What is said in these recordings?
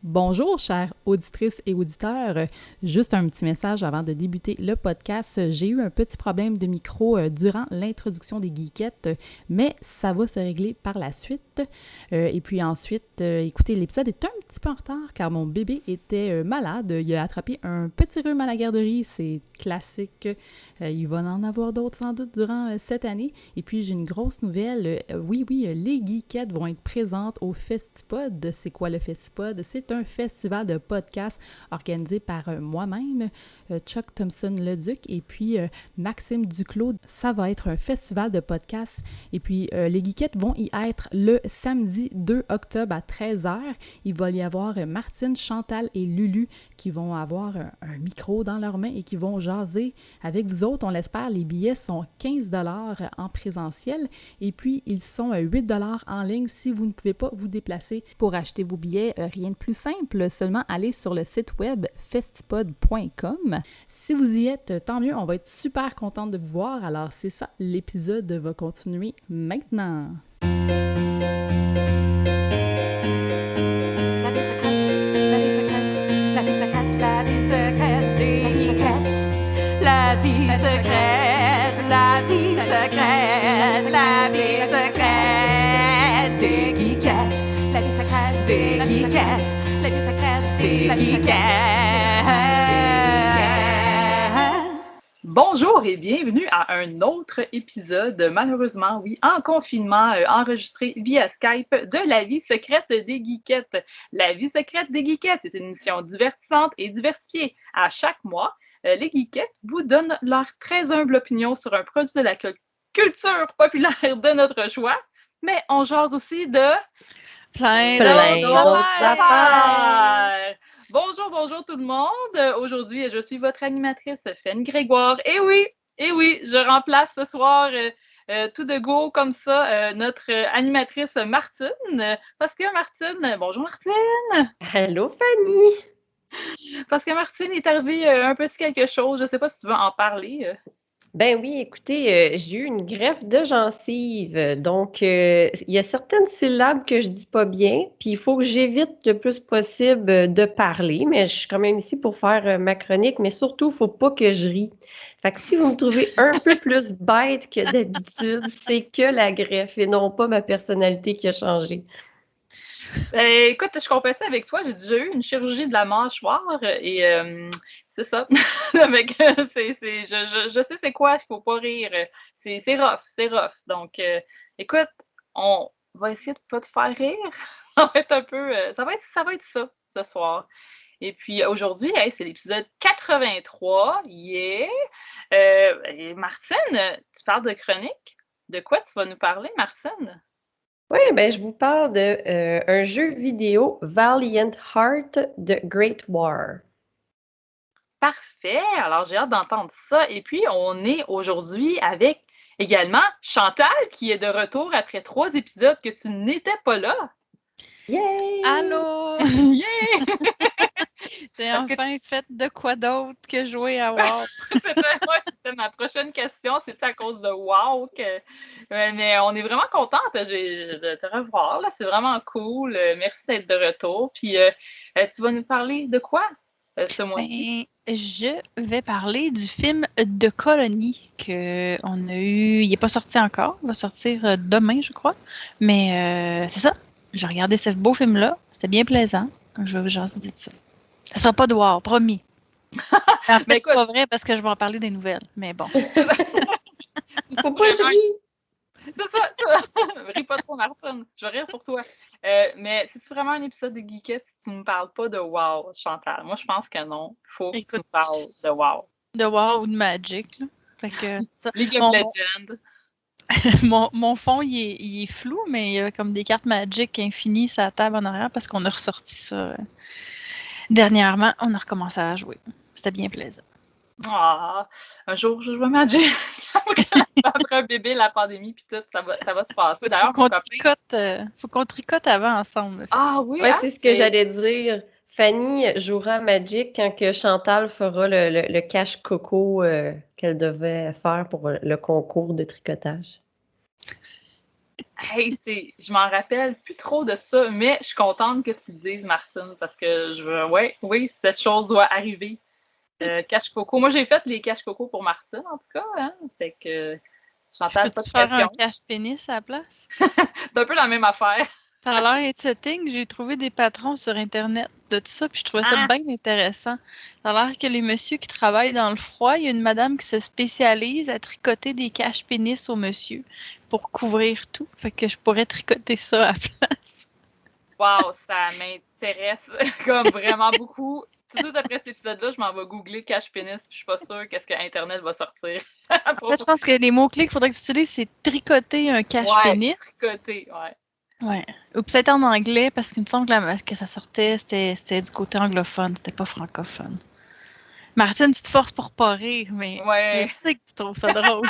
Bonjour, chères auditrices et auditeurs. Juste un petit message avant de débuter le podcast. J'ai eu un petit problème de micro durant l'introduction des geekettes, mais ça va se régler par la suite. Et puis ensuite, écoutez, l'épisode est un petit peu en retard car mon bébé était malade. Il a attrapé un petit rhume à la garderie. C'est classique. Il va en avoir d'autres sans doute durant cette année. Et puis, j'ai une grosse nouvelle. Oui, les geekettes vont être présentes au Festipod. C'est quoi le Festipod? C'est un festival de podcasts organisé par moi-même, Chuck Thompson-Leduc, et puis Maxime Duclos. Ça va être un festival de podcasts. Et puis, les geekettes vont y être le samedi 2 octobre à 13h. Il va y avoir Martine, Chantal et Lulu qui vont avoir un micro dans leurs mains et qui vont jaser avec vous autres. On l'espère. Les billets sont 15 $ en présentiel et puis ils sont 8 $ en ligne si vous ne pouvez pas vous déplacer pour acheter vos billets. Rien de plus simple, seulement aller sur le site web festipod.com. Si vous y êtes, tant mieux, on va être super contente de vous voir. Alors c'est ça, l'épisode va continuer maintenant. La vie secrète, la vie secrète, la vie secrète, la vie secrète des geekettes. La vie secrète, la vie secrète, la vie secrète des geekettes. La vie secrète des geekettes. La vie secrète des geekettes. Bonjour et bienvenue à un autre épisode, malheureusement, oui, en confinement, enregistré via Skype de La vie secrète des geekettes. La vie secrète des geekettes, c'est une émission divertissante et diversifiée. À chaque mois, les geekettes vous donnent leur très humble opinion sur un produit de la culture populaire de notre choix, mais on jase aussi de Plein d'autres affaires. Bonjour tout le monde. Aujourd'hui, je suis votre animatrice, Fenne Grégoire. Et oui, je remplace ce soir tout de go comme ça notre animatrice Martine. Parce que Martine, bonjour Martine. Allô Fanny. Parce que Martine est arrivée un petit quelque chose. Je ne sais pas si tu veux en parler. Ben oui, écoutez, j'ai eu une greffe de gencive, donc il y a certaines syllabes que je dis pas bien, puis il faut que j'évite le plus possible de parler, mais je suis quand même ici pour faire ma chronique, mais surtout, faut pas que je rie. Fait que si vous me trouvez un peu plus bête que d'habitude, c'est que la greffe et non pas ma personnalité qui a changé. Écoute, je compatis avec toi, j'ai déjà eu une chirurgie de la mâchoire et c'est ça. Je sais c'est quoi, il faut pas rire. C'est rough. Donc, écoute, on va essayer de pas te faire rire. Ça va être un peu, ça va être ça ce soir. Et puis aujourd'hui, hey, c'est l'épisode 83, yeah! Et Martine, tu parles de chronique. De quoi tu vas nous parler, Martine? Oui, ben je vous parle de un jeu vidéo Valiant Heart de Great War. Parfait! Alors, j'ai hâte d'entendre ça. Et puis, on est aujourd'hui avec également Chantal, qui est de retour après 3 épisodes que tu n'étais pas là. Yay! Allô! Yeah! J'ai enfin fait de quoi d'autre que jouer à WoW. C'était ma prochaine question. C'est à cause de WoW que... mais on est vraiment contente de te revoir. Là. C'est vraiment cool. Merci d'être de retour. Puis, tu vas nous parler de quoi ce mois-ci? Je vais parler du film The Colony qu'on a eu. Il n'est pas sorti encore. Il va sortir demain, je crois. Mais c'est ça. J'ai regardé ce beau film-là. C'était bien plaisant. Je vais vous jaser de ça. Ça ne sera pas de WoW, promis. En fait, c'est pas vrai parce que je vais en parler des nouvelles. Mais bon. Faut pas je ris. C'est ça. Ris pas trop, Martine. Je vais rire pour toi. Mais c'est vraiment un épisode de Geekette si tu ne me parles pas de WoW, Chantal. Moi, je pense que non. Il faut que tu me parles de WoW. De WoW ou de Magic. Là. Fait que, ça, League of Legends. Mon fond, il est flou, mais il y a comme des cartes Magic infinies sur la table en arrière parce qu'on a ressorti ça dernièrement. On a recommencé à jouer. C'était bien plaisant. Ah, un jour, je joue Magic. Après un bébé, la pandémie, puis tout, ça va se passer. D'ailleurs, faut qu'on tricote avant ensemble. Ah oui? Ouais, c'est ce que j'allais dire. Fanny jouera à Magic quand que Chantal fera le cache coco qu'elle devait faire pour le concours de tricotage. Hey, je m'en rappelle plus trop de ça, mais je suis contente que tu le dises, Martine, parce que oui, cette chose doit arriver. Cache-coco. Moi, j'ai fait les cache-coco pour Martine, en tout cas. Hein? Fait que Chantal, pas de Peux-tu faire un pression. cache-pénis à la place? C'est un peu la même affaire. Ça a l'air setting. J'ai trouvé des patrons sur Internet de tout ça, puis je trouvais ça bien intéressant. Ça a l'air que les messieurs qui travaillent dans le froid, il y a une madame qui se spécialise à tricoter des cache-pénis aux messieurs pour couvrir tout. Fait que je pourrais tricoter ça à la place. Wow, ça m'intéresse comme vraiment beaucoup. Tout de suite après cet épisode-là, je m'en vais googler cache-pénis, puis je suis pas sûre qu'est-ce que Internet va sortir. Je pense que les mots-clés qu'il faudrait que tu utilises, c'est tricoter un cache-pénis. Ouais, tricoter, ouais. Ouais. Ou peut-être en anglais, parce qu'il me semble que ça sortait, c'était du côté anglophone, c'était pas francophone. Martine, tu te forces pour pas rire, mais je sais que tu trouves ça drôle.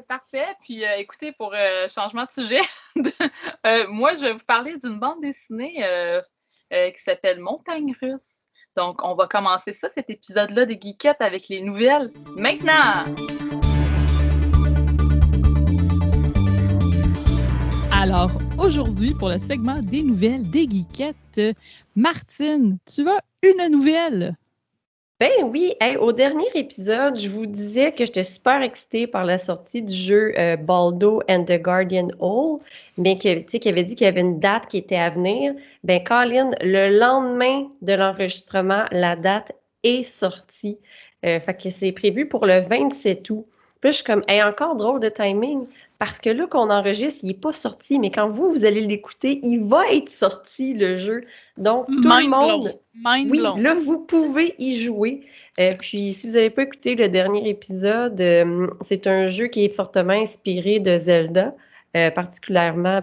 Parfait. Puis écoutez, pour changement de sujet, moi, je vais vous parler d'une bande dessinée qui s'appelle Montagne russe. Donc, on va commencer cet épisode-là des Geekettes avec les nouvelles maintenant! Alors, aujourd'hui, pour le segment des nouvelles des Geekettes, Martine, tu as une nouvelle? Ben oui, au dernier épisode, je vous disais que j'étais super excitée par la sortie du jeu Baldo and the Guardian Hall, mais qui avait dit qu'il y avait une date qui était à venir. Ben Colin, le lendemain de l'enregistrement, la date est sortie. Fait que c'est prévu pour le 27 août. Puis je suis comme, encore drôle de timing, parce que là qu'on enregistre, il n'est pas sorti, mais quand vous allez l'écouter, il va être sorti, le jeu. Donc, tout le monde... Oui, là, vous pouvez y jouer. Puis, si vous n'avez pas écouté le dernier épisode, c'est un jeu qui est fortement inspiré de Zelda, particulièrement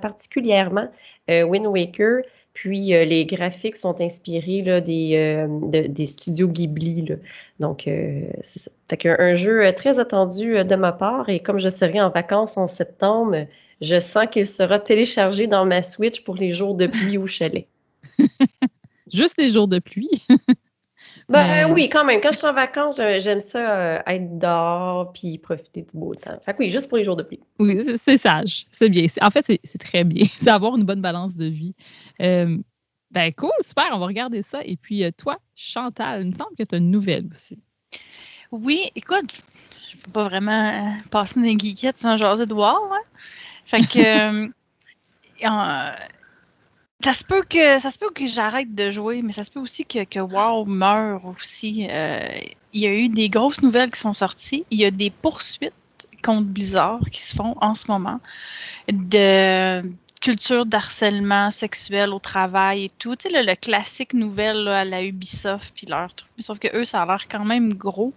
Wind Waker. Puis, les graphiques sont inspirés là, des studios Ghibli. Là. Donc, c'est ça. Fait qu'un jeu très attendu de ma part. Et comme je serai en vacances en septembre, je sens qu'il sera téléchargé dans ma Switch pour les jours de pluie au chalet. Juste les jours de pluie? Oui, quand même. Quand je suis en vacances, j'aime ça être dehors puis profiter du beau temps. Fait que oui, juste pour les jours de pluie. Oui, c'est sage. C'est bien. En fait, c'est très bien. C'est avoir une bonne balance de vie. Ben cool, super, on va regarder ça. Et puis toi, Chantal, il me semble que tu as une nouvelle aussi. Oui, écoute, je peux pas vraiment passer des geekettes sans jaser de WoW. Hein? Fait que ça se peut que j'arrête de jouer, mais ça se peut aussi que WoW meure aussi. Il y a eu des grosses nouvelles qui sont sorties. Il y a des poursuites contre Blizzard qui se font en ce moment de culture d'harcèlement sexuel au travail et tout. Tu sais, le classique nouvelle là, à la Ubisoft puis leur truc. Sauf que eux, ça a l'air quand même gros.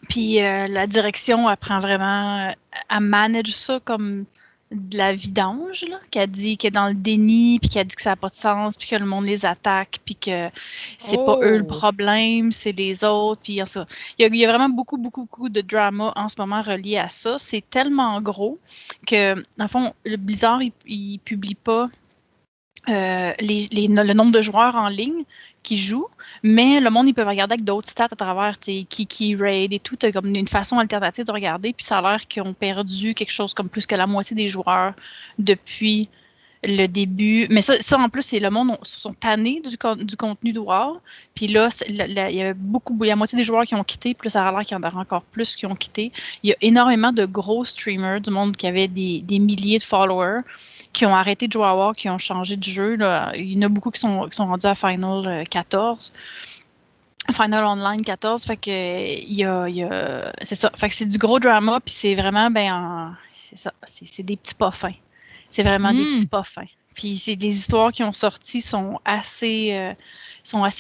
Puis la direction apprend vraiment à manager ça comme de la vidange, là, qui a dit qu'elle est dans le déni, puis qui a dit que ça n'a pas de sens, puis que le monde les attaque, puis que c'est pas eux le problème, c'est les autres, puis ça. Il y a vraiment beaucoup de drama en ce moment relié à ça. C'est tellement gros que, dans le fond, le Blizzard, il publie pas le nombre de joueurs en ligne qui jouent, mais le monde, ils peuvent regarder avec d'autres stats à travers Kiki, Raid et tout, comme une façon alternative de regarder, puis ça a l'air qu'ils ont perdu quelque chose comme plus que la moitié des joueurs depuis le début. Mais ça en plus, c'est le monde sont tannés du contenu de WoW, puis là, il y a la moitié des joueurs qui ont quitté, puis là, ça a l'air qu'il y en aura encore plus qui ont quitté. Il y a énormément de gros streamers du monde qui avaient des milliers de followers, qui ont arrêté de jouer à WoW, qui ont changé de jeu. Là. Il y en a beaucoup qui sont rendus à Final 14. Final Online 14. Fait que c'est ça. Fait que c'est du gros drama, puis c'est vraiment c'est ça. C'est des petits pas fins. C'est vraiment des petits pas fins. Puis c'est des histoires qui ont sorti sont assez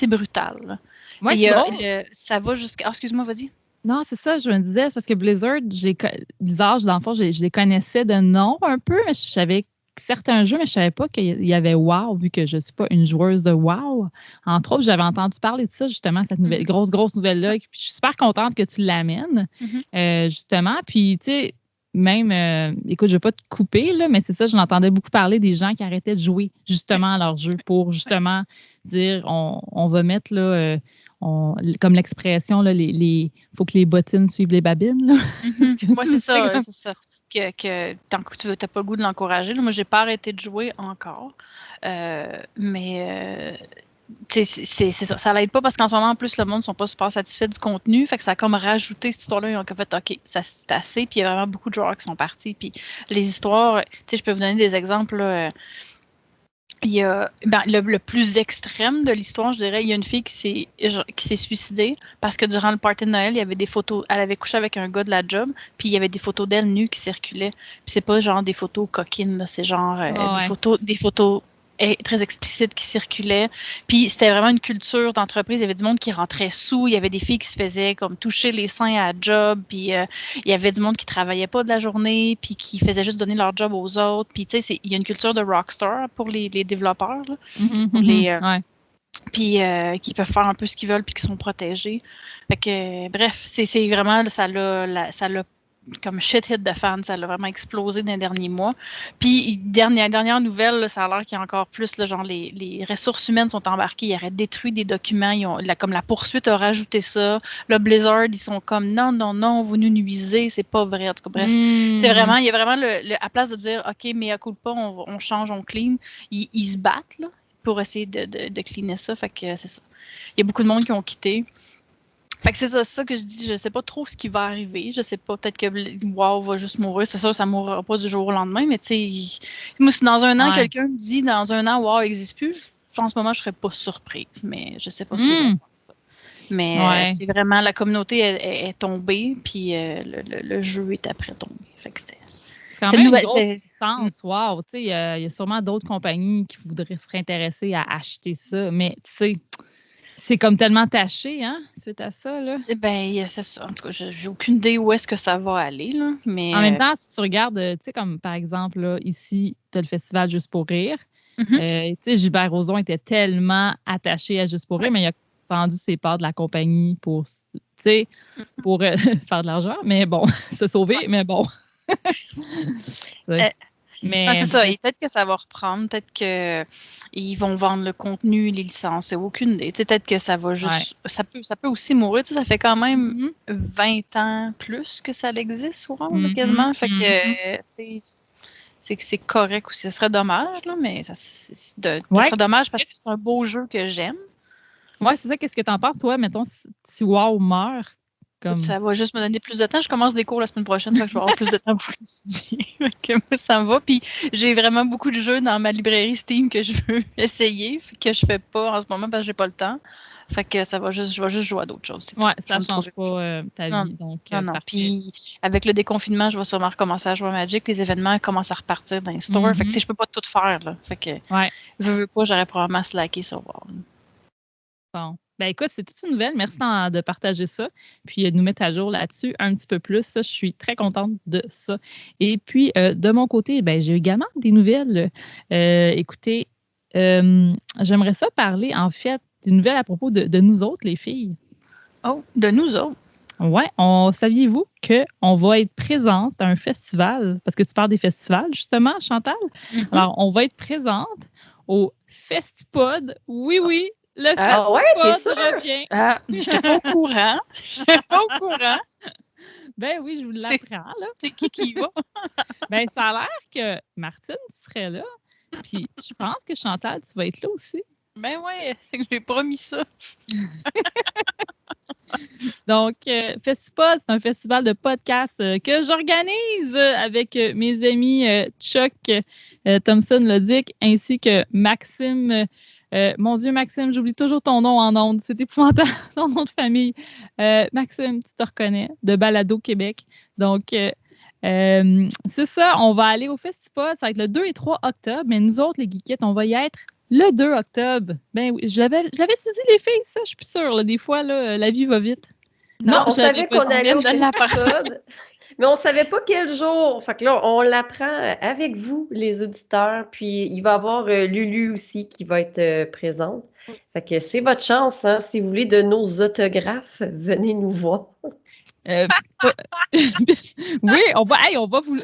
brutales. Ouais, ça va jusqu'à. Excuse-moi, vas-y. Non, c'est ça, je me disais, c'est parce que Blizzard, dans le fond, je les connaissais de nom un peu, mais je savais certains jeux, mais je ne savais pas qu'il y avait WoW, vu que je ne suis pas une joueuse de WoW. Entre autres, j'avais entendu parler de ça, justement, cette nouvelle, grosse nouvelle-là. Puis je suis super contente que tu l'amènes, justement. Puis, tu sais, même, écoute, je ne vais pas te couper, là, mais c'est ça, je l'entendais beaucoup parler des gens qui arrêtaient de jouer, justement, à leur jeu pour, justement, dire, on va mettre, là, comme l'expression, là, faut que les bottines suivent les babines. Là. Moi, c'est ça, c'est ça. Que tant que tu n'as pas le goût de l'encourager. Là, moi, j'ai pas arrêté de jouer encore. Mais c'est ça. Ça l'aide pas parce qu'en ce moment, en plus, le monde ne sont pas super satisfaits du contenu. Fait que ça a comme rajouté cette histoire-là. Ils ont fait OK, ça c'est assez. Puis il y a vraiment beaucoup de joueurs qui sont partis. Puis les histoires, je peux vous donner des exemples. Là, il y a le plus extrême de l'histoire, je dirais, il y a une fille qui s'est suicidée parce que durant le party de Noël, il y avait des photos, elle avait couché avec un gars de la job, puis il y avait des photos d'elle nues qui circulaient. Puis c'est pas genre des photos coquines, là, c'est genre des photos très explicites qui circulaient. Puis c'était vraiment une culture d'entreprise. Il y avait du monde qui rentrait sous. Il y avait des filles qui se faisaient comme toucher les seins à la job. Puis il y avait du monde qui travaillait pas de la journée puis qui faisait juste donner leur job aux autres. Puis tu sais, il y a une culture de rockstar pour les développeurs. Là. Puis qui peuvent faire un peu ce qu'ils veulent puis qui sont protégés. Fait que bref, c'est vraiment ça l'a comme shit hit de fans, ça l'a vraiment explosé dans les derniers mois. Puis, dernière nouvelle, là, ça a l'air qu'il y a encore plus, là, genre les ressources humaines sont embarquées, ils auraient détruit des documents, comme la poursuite a rajouté ça. Le Blizzard, ils sont comme non, vous nous nuisez, c'est pas vrai. En tout cas, bref, c'est vraiment, il y a vraiment à place de dire OK, mais à coup de pas, on change, on clean, ils se battent là, pour essayer de cleaner ça. Fait que c'est ça. Il y a beaucoup de monde qui ont quitté. Fait que c'est ça que je dis, je sais pas trop ce qui va arriver, je sais pas, peut-être que WoW va juste mourir, c'est sûr ça mourra pas du jour au lendemain, mais tu sais, moi si dans un an quelqu'un me dit dans un an WoW n'existe plus, en ce moment je serais pas surprise, mais je sais pas si c'est ça. Mais c'est vraiment, la communauté est tombée, puis le jeu est après tombé, fait que c'est quand même une grosse sens. Wow, tu sais, il y a sûrement d'autres compagnies qui voudraient se réintéresser à acheter ça, mais tu sais, c'est comme tellement taché, hein, suite à ça, là. Eh bien, c'est ça. En tout cas, j'ai aucune idée où est-ce que ça va aller, là. Mais en même temps, si tu regardes, tu sais, comme par exemple, là, ici, tu as le festival Juste pour rire. Tu sais, Gilbert Rozon était tellement attaché à Juste pour rire, mais il a vendu ses parts de la compagnie pour, tu sais, pour faire de l'argent, mais bon, se sauver, mais bon. Mais c'est ça. Peut-être que ça va reprendre. Peut-être qu'ils vont vendre le contenu, les licences. C'est aucune idée. Peut-être que ça va juste. Ça peut aussi mourir. Ça fait quand même 20 ans plus que ça existe, quasiment. Fait que c'est correct aussi. Ce serait dommage, là, mais ça serait dommage parce que c'est un beau jeu que j'aime. Ouais, c'est ça. Qu'est-ce que tu en penses, toi? Mettons, si WoW meurt. Ça va juste me donner plus de temps. Je commence des cours la semaine prochaine, donc je vais avoir plus de temps pour étudier. Que moi, ça me va. Puis j'ai vraiment beaucoup de jeux dans ma librairie Steam que je veux essayer, que je fais pas en ce moment parce que j'ai pas le temps. Fait que je vais juste jouer à d'autres choses. Ouais, ça change pas ta vie. Donc, non. Puis avec le déconfinement, je vais sûrement recommencer à jouer à Magic. Les événements commencent à repartir dans les stores. Fait que je peux pas tout faire, là. Fait que je veux pas, j'aurais probablement slacké sur WoW. Bon. Ben écoute, c'est toute une nouvelle. Merci de partager ça. Puis de nous mettre à jour là-dessus un petit peu plus. Ça, je suis très contente de ça. Et puis, de mon côté, ben j'ai également des nouvelles. Écoutez, j'aimerais ça parler, en fait, des nouvelles à propos de nous autres, les filles. Oh, de nous autres? Oui. Saviez-vous qu'on va être présente à un festival? Parce que tu parles des festivals, justement, Chantal. Alors, on va être présente au Festipod. Oui. Le festival revient. Ah, j'étais pas au courant. Ben oui, je vous l'apprends, là. C'est qui y va? Ben, ça a l'air que Martine, tu serais là. Puis, je pense que Chantal, tu vas être là aussi. Ben ouais, c'est que j'ai promis ça. Donc, Festipod, c'est un festival de podcasts que j'organise avec mes amis Chuck Thompson-Lodic ainsi que Maxime. Mon Dieu, Maxime, j'oublie toujours ton nom en ondes. C'est épouvantable, ton nom de famille. Maxime, tu te reconnais, de Balado Québec. Donc, c'est ça, on va aller au Festipod. Ça va être le 2 et 3 octobre, mais nous autres, les geekettes, on va y être le 2 octobre. Ben oui, je l'avais-tu dit, les filles, ça? Je suis plus sûre. Là, des fois, là, la vie va vite. Non, on savait qu'on allait au Festipod. Mais on ne savait pas quel jour. Fait que là, on l'apprend avec vous, les auditeurs. Puis, il va y avoir Lulu aussi qui va être présente. Fait que c'est votre chance, hein. Si vous voulez de nos autographes, venez nous voir. Oui, on va vous...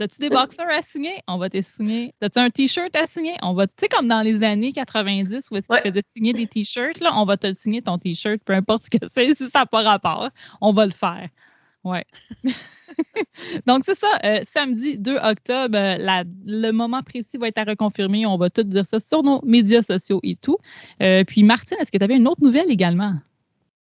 T'as-tu des boxers à signer? On va te signer. T'as-tu un T-shirt à signer? On va, tu sais, comme dans les années 90 où est-ce qu'ils faisaient signer des T-shirts, là, on va te le signer ton T-shirt, peu importe ce que c'est, si ça n'a pas rapport, on va le faire. Ouais. Donc, c'est ça. Samedi 2 octobre, le moment précis va être à reconfirmer. On va tout dire ça sur nos médias sociaux et tout. Puis, Martine, est-ce que tu avais une autre nouvelle également?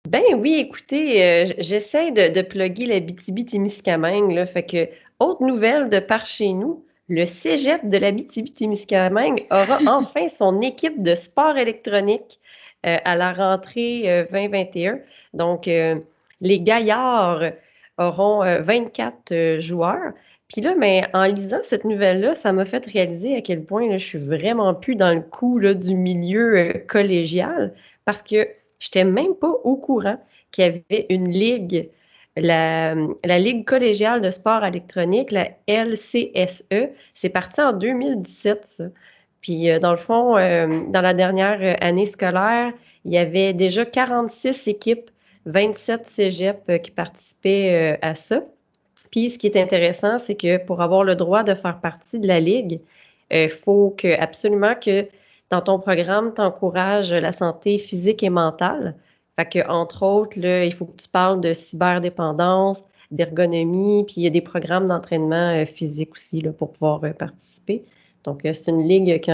Ben oui, écoutez, j'essaie de plugger la Abitibi-Témiscamingue, là, fait que, autre nouvelle de par chez nous, le cégep de l'Abitibi-Témiscamingue aura enfin son équipe de sport électronique à la rentrée 2021. Donc, les gaillards auront 24 joueurs. Puis là, mais en lisant cette nouvelle-là, ça m'a fait réaliser à quel point là, je suis vraiment plus dans le coup là, du milieu collégial parce que je n'étais même pas au courant qu'il y avait une ligue, la Ligue collégiale de sport électronique, la LCSE. C'est parti en 2017, ça. Puis, dans le fond, dans la dernière année scolaire, il y avait déjà 46 équipes, 27 cégeps qui participaient à ça. Puis, ce qui est intéressant, c'est que pour avoir le droit de faire partie de la Ligue, il faut absolument que dans ton programme, tu encourages la santé physique et mentale. Fait que, entre autres, là, il faut que tu parles de cyberdépendance, d'ergonomie, puis il y a des programmes d'entraînement physique aussi là, pour pouvoir participer. Donc, c'est une ligue qui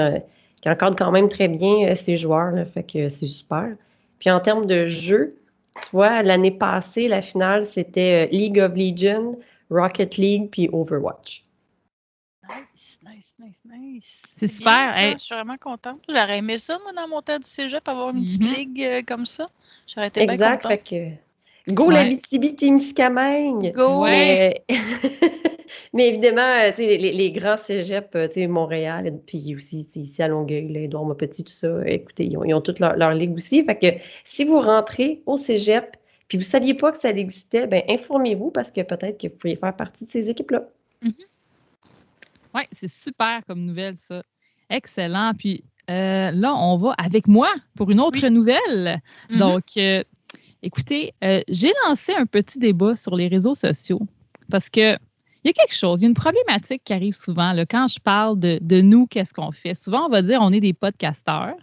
encadre quand même très bien ses joueurs, là, fait que c'est super. Puis en termes de jeu, tu vois, l'année passée, la finale, c'était League of Legends, Rocket League, puis Overwatch. Nice. C'est super. Bien, ça. Je suis vraiment contente. J'aurais aimé ça, moi, dans mon temps du cégep, avoir une petite ligue comme ça. J'aurais été bien contente. Fait que go l'Abitibi-Témiscamingue! Go! Ouais. Mais évidemment, les grands cégeps, Montréal, puis aussi ici à Longueuil, là, Édouard-Montpetit, tout ça, écoutez, ils ont toutes leur ligue aussi. Fait que si vous rentrez au cégep, puis vous ne saviez pas que ça existait, ben informez-vous parce que peut-être que vous pourriez faire partie de ces équipes-là. Oui, c'est super comme nouvelle, ça. Excellent. Puis là, on va avec moi pour une autre nouvelle. Donc, écoutez, j'ai lancé un petit débat sur les réseaux sociaux parce que il y a quelque chose, il y a une problématique qui arrive souvent. Là, quand je parle de nous, qu'est-ce qu'on fait? Souvent, on va dire on est des podcasteurs,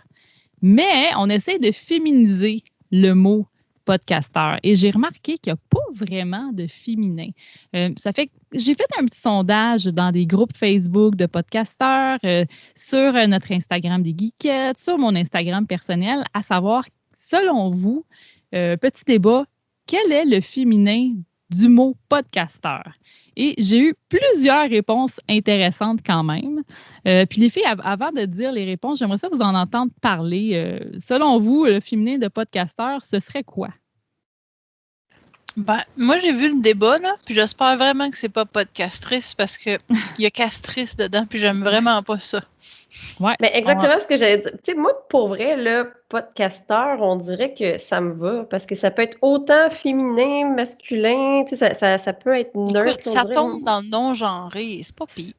mais on essaie de féminiser le mot podcasteur. Et j'ai remarqué qu'il n'y a pas vraiment de féminin. Ça fait que j'ai fait un petit sondage dans des groupes Facebook de podcasteurs, sur notre Instagram des Geekettes, sur mon Instagram personnel, à savoir, selon vous, petit débat, quel est le féminin du mot podcasteur? Et j'ai eu plusieurs réponses intéressantes quand même. Puis les filles, avant de dire les réponses, j'aimerais ça vous en entendre parler. Selon vous, le féminin de podcasteur, ce serait quoi? Ben, moi, j'ai vu le débat, là, puis j'espère vraiment que c'est pas podcastrice parce qu'il y a castrice dedans, puis j'aime vraiment pas ça. Ouais. Mais exactement ce que j'allais dire. Tu sais, moi, pour vrai, le podcasteur, on dirait que ça me va parce que ça peut être autant féminin, masculin, tu sais, ça peut être neutre. Écoute, ça tombe dans le non-genré, c'est pas pire.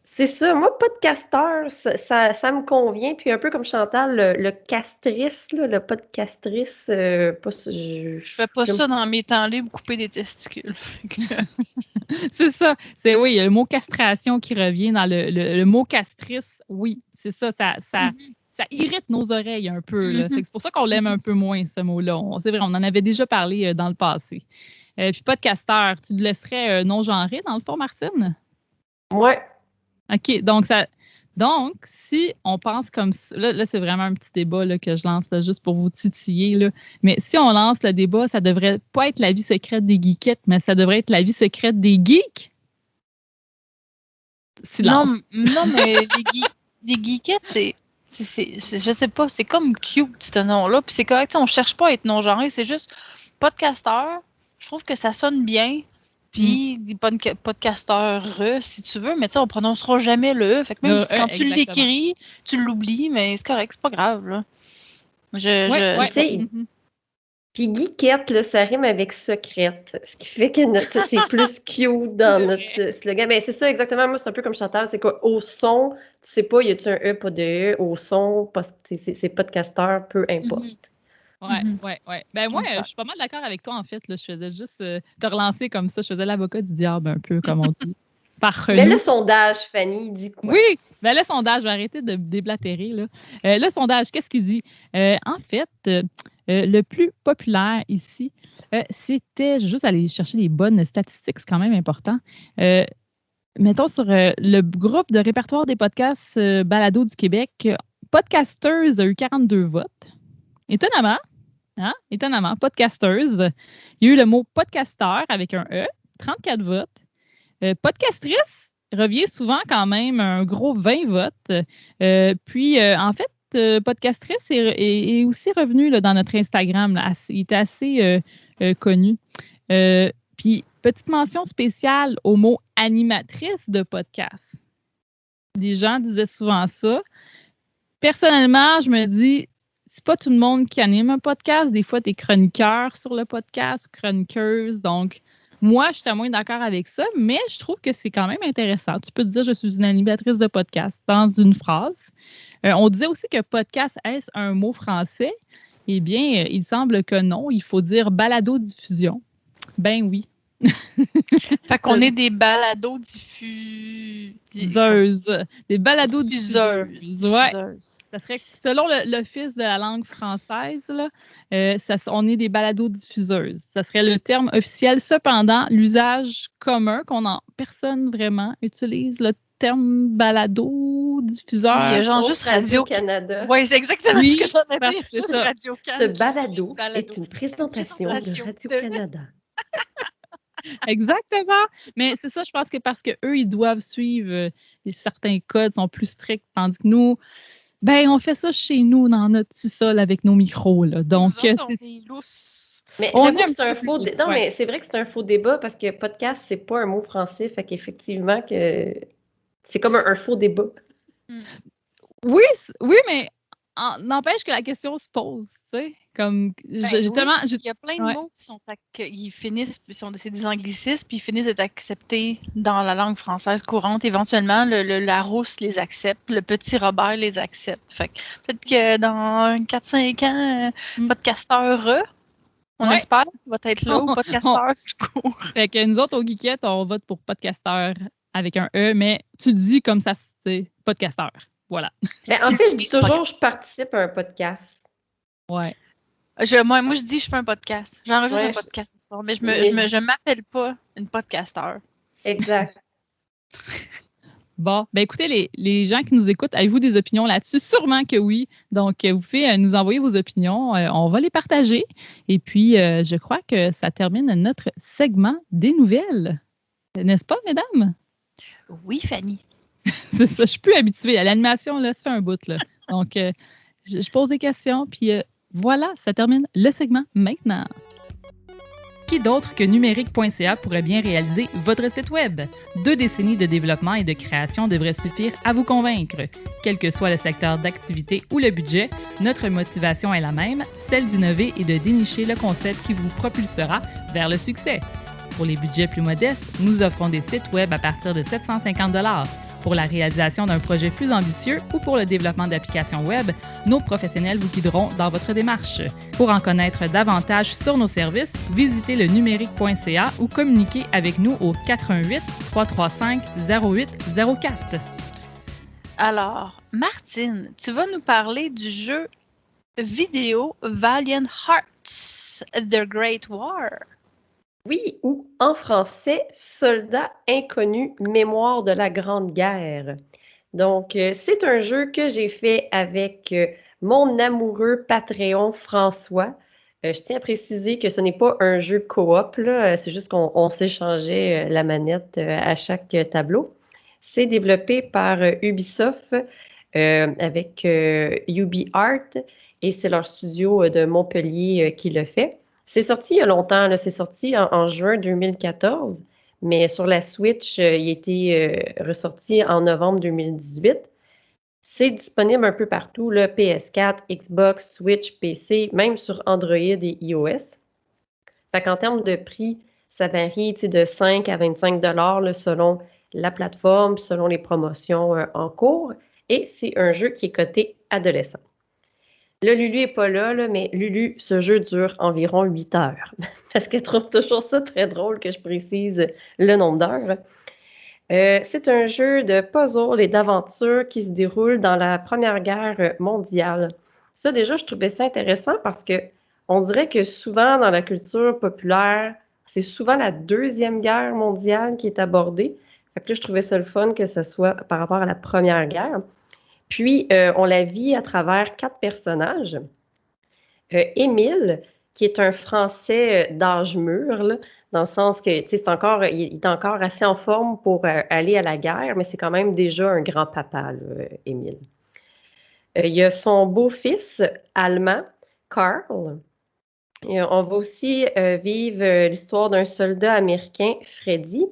C'est ça. Moi, podcasteur, ça me convient. Puis un peu comme Chantal, le castrice, là, le podcastrice, je fais pas ça dans mes temps libres, couper des testicules. C'est ça. C'est oui, il y a le mot castration qui revient dans le mot castrice. Oui, c'est ça. Ça irrite nos oreilles un peu. Là. C'est pour ça qu'on l'aime un peu moins, ce mot-là. C'est vrai, on en avait déjà parlé dans le passé. Puis podcasteur, tu te laisserais non-genré dans le fond, Martine? Ouais. OK, donc, si on pense comme ça, là c'est vraiment un petit débat là, que je lance là, juste pour vous titiller, là. Mais si on lance le débat, ça devrait pas être la vie secrète des geekettes, mais ça devrait être la vie secrète des geeks. Silence. Non, mais les geekettes, je sais pas, c'est comme cute ce nom-là, puis c'est correct, on cherche pas à être non-genré, c'est juste podcasteur, je trouve que ça sonne bien. Puis, des podcasteurs, si tu veux, mais tu sais, on prononcera jamais le. Fait que même quand tu l'écris, tu l'oublies, mais c'est correct, c'est pas grave, là. Puis geekette, là, ça rime avec secrète, ce qui fait que c'est plus cute dans notre slogan. Mais c'est ça, exactement. Moi, c'est un peu comme Chantal, c'est quoi? Au son, tu sais pas, y a-tu un E, pas de E? Au son, c'est podcasteur, peu importe. Ouais. Ben moi, je suis pas mal d'accord avec toi, en fait. Là. Je faisais juste te relancer comme ça. Je faisais l'avocat du diable un peu, comme on dit. par Mais nous. le sondage, Fanny, dit quoi? Oui, ben le sondage, je vais arrêter de déblatérer, là. Le sondage, qu'est-ce qu'il dit? En fait, le plus populaire ici, c'était juste aller chercher les bonnes statistiques, c'est quand même important. Mettons sur le groupe de répertoire des podcasts Balado du Québec, Podcasters a eu 42 votes. Étonnamment, Podcasters. Il y a eu le mot podcasteur avec un E, 34 votes. Podcastrice revient souvent quand même un gros 20 votes. Puis, en fait, Podcastrice est aussi revenu là, dans notre Instagram. Là, il était assez connu. Puis, petite mention spéciale au mot animatrice de podcast. Les gens disaient souvent ça. Personnellement, je me dis, c'est pas tout le monde qui anime un podcast. Des fois, tu es chroniqueur sur le podcast, chroniqueuse. Donc, moi, je suis à moins d'accord avec ça, mais je trouve que c'est quand même intéressant. Tu peux te dire, je suis une animatrice de podcast dans une phrase. On disait aussi que podcast, est-ce un mot français? Eh bien, il semble que non. Il faut dire balado-diffusion. Ben oui. Fait qu'on est des balados diffuseuses. Des balados diffuseuses. Ouais. Ça serait, selon l'Office de la langue française, là, on est des balados diffuseuses. Ça serait le terme officiel. Cependant, l'usage commun, personne vraiment utilise le terme balado diffuseur. Il y a genre juste Radio-Canada. Oui, c'est exactement ce que j'en ai dit. Juste Radio-Canada. Ce balado est une présentation de Radio-Canada. Exactement. Mais c'est ça, je pense que parce qu'eux, ils doivent suivre certains codes, sont plus stricts, tandis que nous, ben, on fait ça chez nous, dans notre sous-sol, avec nos micros. Là. Donc, c'est lousse. Mais j'avoue que c'est un faux débat. Non, mais c'est vrai que c'est un faux débat parce que podcast, c'est pas un mot français. Fait qu'effectivement, c'est comme un faux débat. Oui, mais n'empêche que la question se pose, tu sais. Comme, il y a plein de mots qui finissent, c'est des anglicismes, puis ils finissent d'être acceptés dans la langue française courante. Éventuellement, le Larousse les accepte, le petit Robert les accepte. Fait que peut-être que dans 4-5 ans, podcasteur, on espère, va être là, ou podcasteur, je cours. Fait que nous autres, au Geekette, on vote pour podcasteur avec un E, mais tu dis comme ça, c'est podcasteur. Voilà. Ben, en fait, je dis toujours, je participe à un podcast. Ouais. Moi, je dis je fais un podcast. J'enregistre un podcast ce soir, mais je m'appelle pas une podcasteur. Exact. Bon, ben écoutez, les gens qui nous écoutent, avez-vous des opinions là-dessus? Sûrement que oui. Donc, vous pouvez nous envoyer vos opinions. On va les partager. Et puis, je crois que ça termine notre segment des nouvelles. N'est-ce pas, mesdames? Oui, Fanny. C'est ça, je suis plus habituée. À l'animation, là, ça fait un bout, là. Donc, je pose des questions, puis voilà, ça termine le segment maintenant. Qui d'autre que numérique.ca pourrait bien réaliser votre site Web? 2 décennies de développement et de création devraient suffire à vous convaincre. Quel que soit le secteur d'activité ou le budget, notre motivation est la même, celle d'innover et de dénicher le concept qui vous propulsera vers le succès. Pour les budgets plus modestes, nous offrons des sites Web à partir de 750 $. Pour la réalisation d'un projet plus ambitieux ou pour le développement d'applications Web, nos professionnels vous guideront dans votre démarche. Pour en connaître davantage sur nos services, visitez le numérique.ca ou communiquez avec nous au 88 335 0804. Alors, Martine, tu vas nous parler du jeu vidéo Valiant Hearts, The Great War. Oui, ou en français, Soldats inconnus, mémoire de la Grande Guerre. Donc, c'est un jeu que j'ai fait avec mon amoureux Patreon François. Je tiens à préciser que ce n'est pas un jeu coop, là, c'est juste qu'on s'échangeait la manette à chaque tableau. C'est développé par Ubisoft avec UbiArt et c'est leur studio de Montpellier qui le fait. C'est sorti il y a longtemps, là. C'est sorti en juin 2014, mais sur la Switch, il a été ressorti en novembre 2018. C'est disponible un peu partout, là, PS4, Xbox, Switch, PC, même sur Android et iOS. Fait qu'en termes de prix, ça varie de 5 à 25 $ là, selon la plateforme, selon les promotions en cours. Et c'est un jeu qui est coté adolescent. Là, Lulu n'est pas là, mais Lulu, ce jeu dure environ 8 heures. Parce qu'elle trouve toujours ça très drôle que je précise le nombre d'heures. C'est un jeu de puzzle et d'aventure qui se déroule dans la Première Guerre mondiale. Ça, déjà, je trouvais ça intéressant parce que on dirait que souvent dans la culture populaire, c'est souvent la Deuxième Guerre mondiale qui est abordée. Fait que là, je trouvais ça le fun que ce soit par rapport à la Première Guerre. Puis, on la vit à travers 4 personnages. Émile, qui est un Français d'âge mûr, là, dans le sens que, tu sais, il est encore assez en forme pour aller à la guerre, mais c'est quand même déjà un grand-papa, là, Émile. Il y a son beau-fils allemand, Karl. Et on va aussi vivre l'histoire d'un soldat américain, Freddy,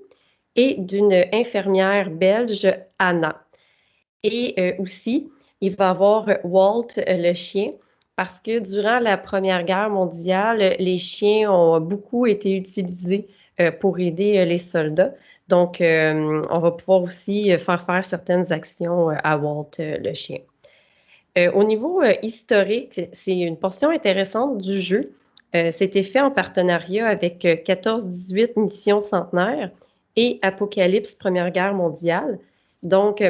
et d'une infirmière belge, Anna. Et aussi, il va avoir Walt, le chien, parce que durant la Première Guerre mondiale, les chiens ont beaucoup été utilisés pour aider les soldats. Donc, on va pouvoir aussi faire certaines actions à Walt, le chien. Au niveau historique, c'est une portion intéressante du jeu. C'était fait en partenariat avec 14-18 Missions Centenaire et Apocalypse Première Guerre mondiale. Donc, tu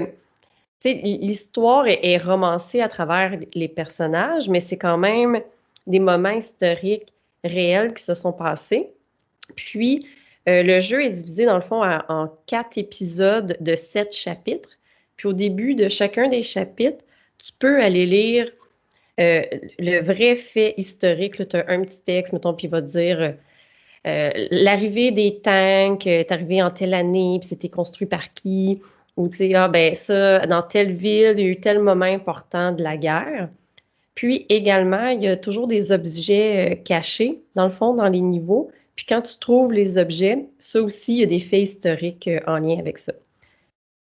sais, l'histoire est romancée à travers les personnages, mais c'est quand même des moments historiques réels qui se sont passés. Puis, le jeu est divisé, dans le fond, en 4 épisodes de 7 chapitres. Puis, au début de chacun des chapitres, tu peux aller lire le vrai fait historique. Tu as un petit texte, mettons, puis il va te dire l'arrivée des tanks est arrivée en telle année, puis c'était construit par qui, ou tu sais, ah ben ça, dans telle ville, il y a eu tel moment important de la guerre. Puis également, il y a toujours des objets cachés, dans le fond, dans les niveaux. Puis quand tu trouves les objets, ça aussi, il y a des faits historiques en lien avec ça.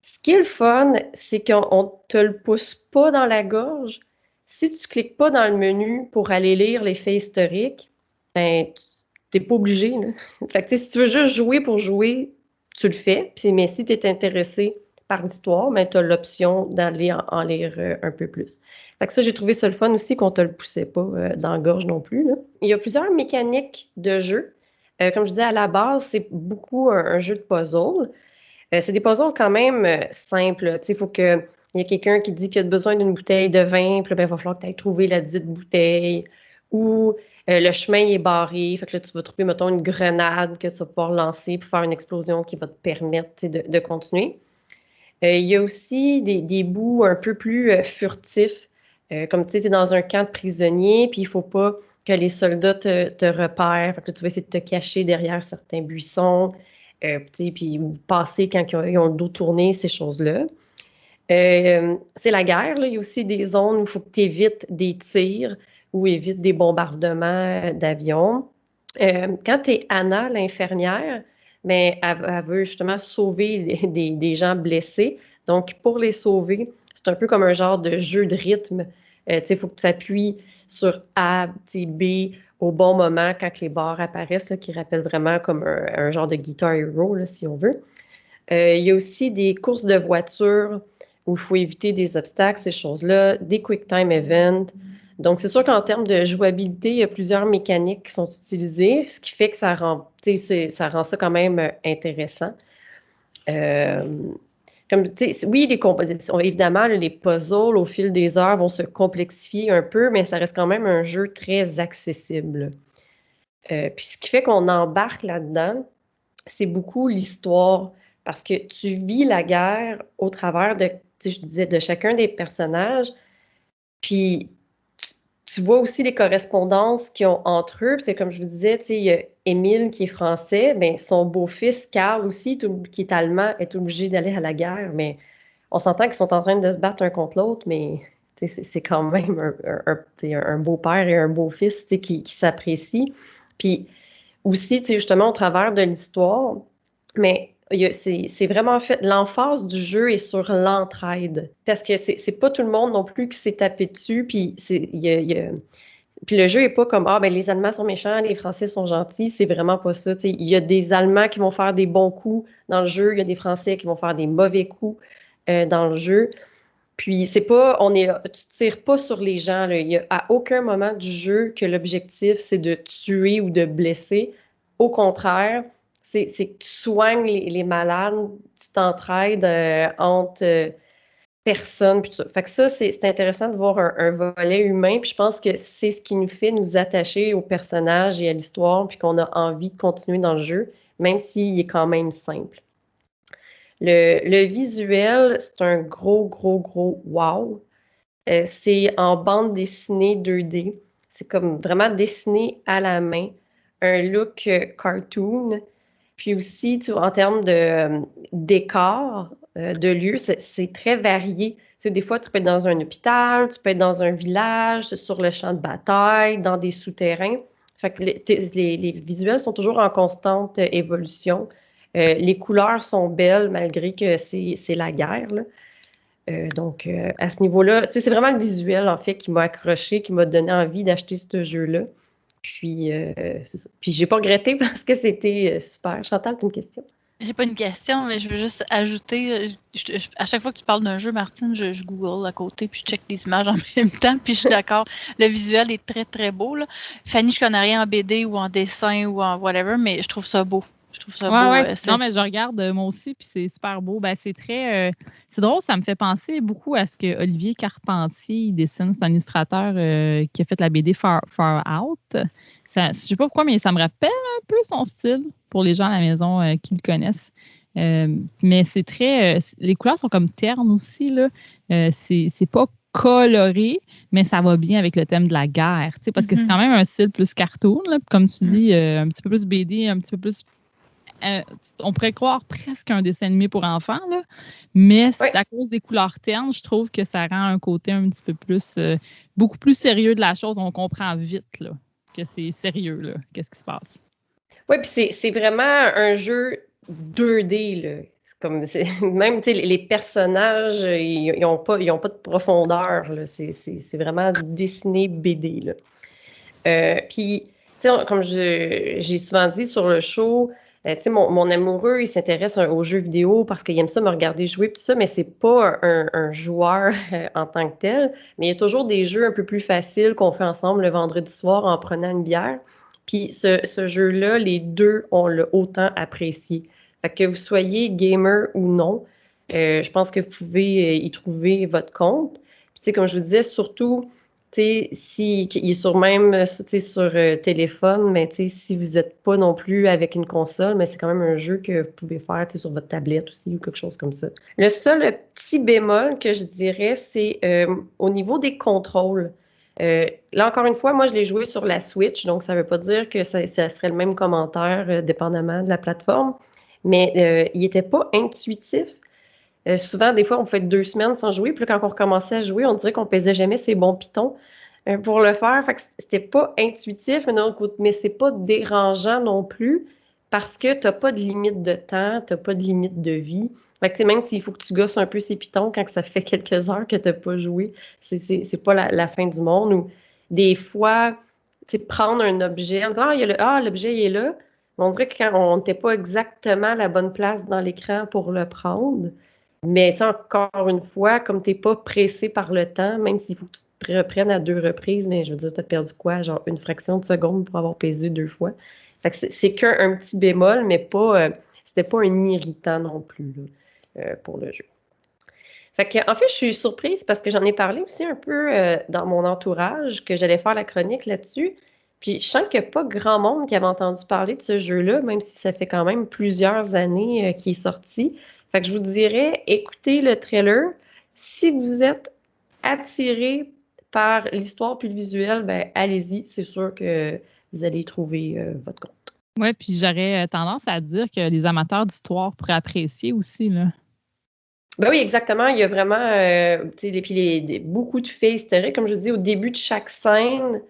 Ce qui est le fun, c'est qu'on ne te le pousse pas dans la gorge. Si tu ne cliques pas dans le menu pour aller lire les faits historiques, ben, tu n'es pas obligé. Là. Fait que, si tu veux juste jouer pour jouer, tu le fais. Puis, mais si tu es intéressé par l'histoire, ben, tu as l'option d'aller en lire un peu plus. Fait que ça, j'ai trouvé ça le fun aussi qu'on ne te le poussait pas dans la gorge non plus. Là. Il y a plusieurs mécaniques de jeu. Comme je disais, à la base, c'est beaucoup un jeu de puzzle. C'est des puzzles quand même simples. Il faut qu'il y ait quelqu'un qui dit qu'il a besoin d'une bouteille de vin, puis là, ben, il va falloir que tu ailles trouver la dite bouteille. Ou le chemin est barré, fait que là, tu vas trouver, mettons, une grenade que tu vas pouvoir lancer pour faire une explosion qui va te permettre de continuer. Il y a aussi des bouts un peu plus furtifs, comme tu sais, c'est dans un camp de prisonniers, puis il ne faut pas que les soldats te repèrent. Fait que là, tu vas essayer de te cacher derrière certains buissons. Puis passer quand ils ont le dos tourné, ces choses-là. C'est la guerre, là. Il y a aussi des zones où il faut que tu évites des tirs ou évites des bombardements d'avions. Quand tu es Anna, l'infirmière, ben, elle veut justement sauver des gens blessés. Donc, pour les sauver, c'est un peu comme un genre de jeu de rythme. Il faut que tu appuies sur A, B, au bon moment quand les barres apparaissent, là, qui rappellent vraiment comme un genre de Guitar Hero, là, si on veut. Il y a aussi des courses de voitures où il faut éviter des obstacles, ces choses-là, des Quick Time Events. Donc, c'est sûr qu'en termes de jouabilité, il y a plusieurs mécaniques qui sont utilisées, ce qui fait que ça rend ça quand même intéressant. Oui, évidemment, les puzzles, au fil des heures, vont se complexifier un peu, mais ça reste quand même un jeu très accessible. Puis ce qui fait qu'on embarque là-dedans, c'est beaucoup l'histoire, parce que tu vis la guerre au travers je disais, de chacun des personnages, puis tu vois aussi les correspondances qu'ils ont entre eux. C'est comme je vous disais, il y a Émile qui est français, mais son beau-fils, Karl aussi, qui est allemand, est obligé d'aller à la guerre. Mais on s'entend qu'ils sont en train de se battre un contre l'autre, mais c'est quand même un beau-père et un beau-fils qui s'apprécient. Puis aussi, justement, au travers de l'histoire, mais c'est vraiment fait, l'emphase du jeu est sur l'entraide. Parce que c'est pas tout le monde non plus qui s'est tapé dessus, puis puis le jeu est pas comme ben les Allemands sont méchants, les Français sont gentils, c'est vraiment pas ça. Il y a des Allemands qui vont faire des bons coups dans le jeu, il y a des Français qui vont faire des mauvais coups dans le jeu. Puis c'est pas, tu tires pas sur les gens, là. Il y a à aucun moment du jeu que l'objectif c'est de tuer ou de blesser. Au contraire, c'est que tu soignes les malades, tu t'entraides entre personnes. Puis tout ça. Fait que ça, c'est intéressant de voir un volet humain. Puis je pense que c'est ce qui nous fait nous attacher aux personnages et à l'histoire, puis qu'on a envie de continuer dans le jeu, même s'il est quand même simple. Le visuel, c'est un gros wow. C'est en bande dessinée 2D. C'est comme vraiment dessiné à la main. Un look cartoon. Puis aussi, tu vois, en termes de décor, de lieu, c'est très varié. Tu sais, des fois, tu peux être dans un hôpital, tu peux être dans un village, sur le champ de bataille, dans des souterrains. Fait que les visuels sont toujours en constante évolution. Les couleurs sont belles malgré que c'est la guerre, là. Donc, à ce niveau-là, tu sais, c'est vraiment le visuel, en fait, qui m'a accroché, qui m'a donné envie d'acheter ce jeu-là. Puis, c'est ça. Puis, j'ai pas regretté parce que c'était super. Chantal, t'as une question? J'ai pas une question, mais je veux juste ajouter, à chaque fois que tu parles d'un jeu, Martine, je google à côté, puis je check les images en même temps, puis je suis d'accord, le visuel est très beau, là. Fanny, je connais rien en BD ou en dessin ou en whatever, mais je trouve ça beau. Je trouve ça beau. Ouais. Non, mais je regarde moi aussi, puis c'est super beau. Ben, c'est très... c'est drôle, ça me fait penser beaucoup à ce que Olivier Carpentier dessine. C'est un illustrateur qui a fait la BD Far Out. Ça, je sais pas pourquoi, mais ça me rappelle un peu son style pour les gens à la maison qui le connaissent. Mais c'est très... les couleurs sont comme ternes aussi, là. C'est pas coloré, mais ça va bien avec le thème de la guerre, tu sais, parce que c'est quand même un style plus cartoon, là, comme tu dis, un petit peu plus BD, un petit peu plus... on pourrait croire presque un dessin animé pour enfants, là, mais à cause des couleurs ternes, je trouve que ça rend un côté un petit peu plus, beaucoup plus sérieux de la chose. On comprend vite là, que c'est sérieux, là, qu'est-ce qui se passe. Oui, puis c'est vraiment un jeu 2D, là. Même les personnages, ils n'ont pas de profondeur, là. C'est vraiment dessiné BD, là. Puis, comme j'ai souvent dit sur le show, mon amoureux, il s'intéresse aux jeux vidéo parce qu'il aime ça me regarder jouer, tout ça, mais c'est pas un joueur en tant que tel. Mais il y a toujours des jeux un peu plus faciles qu'on fait ensemble le vendredi soir en prenant une bière. Puis ce jeu-là, les deux, on l'a autant apprécié. Fait que vous soyez gamer ou non, je pense que vous pouvez y trouver votre compte. Puis comme je vous disais, surtout... il est sur même sur téléphone, mais si vous n'êtes pas non plus avec une console, mais c'est quand même un jeu que vous pouvez faire sur votre tablette aussi ou quelque chose comme ça. Le seul petit bémol que je dirais, c'est au niveau des contrôles. Là, encore une fois, moi, je l'ai joué sur la Switch, donc ça ne veut pas dire que ça serait le même commentaire dépendamment de la plateforme, mais il n'était pas intuitif. Souvent, des fois, on fait 2 semaines sans jouer. Puis là, quand on recommençait à jouer, on dirait qu'on ne pesait jamais ses bons pitons pour le faire. Fait que c'était pas intuitif, mais c'est pas dérangeant non plus parce que tu n'as pas de limite de temps, tu n'as pas de limite de vie. Fait que même s'il faut que tu gosses un peu ses pitons quand ça fait quelques heures que tu n'as pas joué, c'est pas la fin du monde. Ou des fois, prendre un objet, l'objet il est là. On dirait que quand on n'était pas exactement à la bonne place dans l'écran pour le prendre. Mais encore une fois, comme tu n'es pas pressé par le temps, même s'il faut que tu te reprennes à 2 reprises, mais je veux dire, tu as perdu quoi? Genre une fraction de seconde pour avoir pesé 2 fois. Fait que c'est qu'un petit bémol, mais pas c'était pas un irritant non plus là, pour le jeu. Fait que, en fait, je suis surprise parce que j'en ai parlé aussi un peu dans mon entourage, que j'allais faire la chronique là-dessus. Puis je sens qu'il n'y a pas grand monde qui avait entendu parler de ce jeu-là, même si ça fait quand même plusieurs années qu'il est sorti. Fait que je vous dirais, écoutez le trailer. Si vous êtes attiré par l'histoire puis le visuel, ben allez-y. C'est sûr que vous allez trouver votre compte. Oui, puis j'aurais tendance à dire que les amateurs d'histoire pourraient apprécier aussi, là. Ben oui, exactement. Il y a vraiment beaucoup de faits historiques. Comme je vous dis, au début de chaque scène,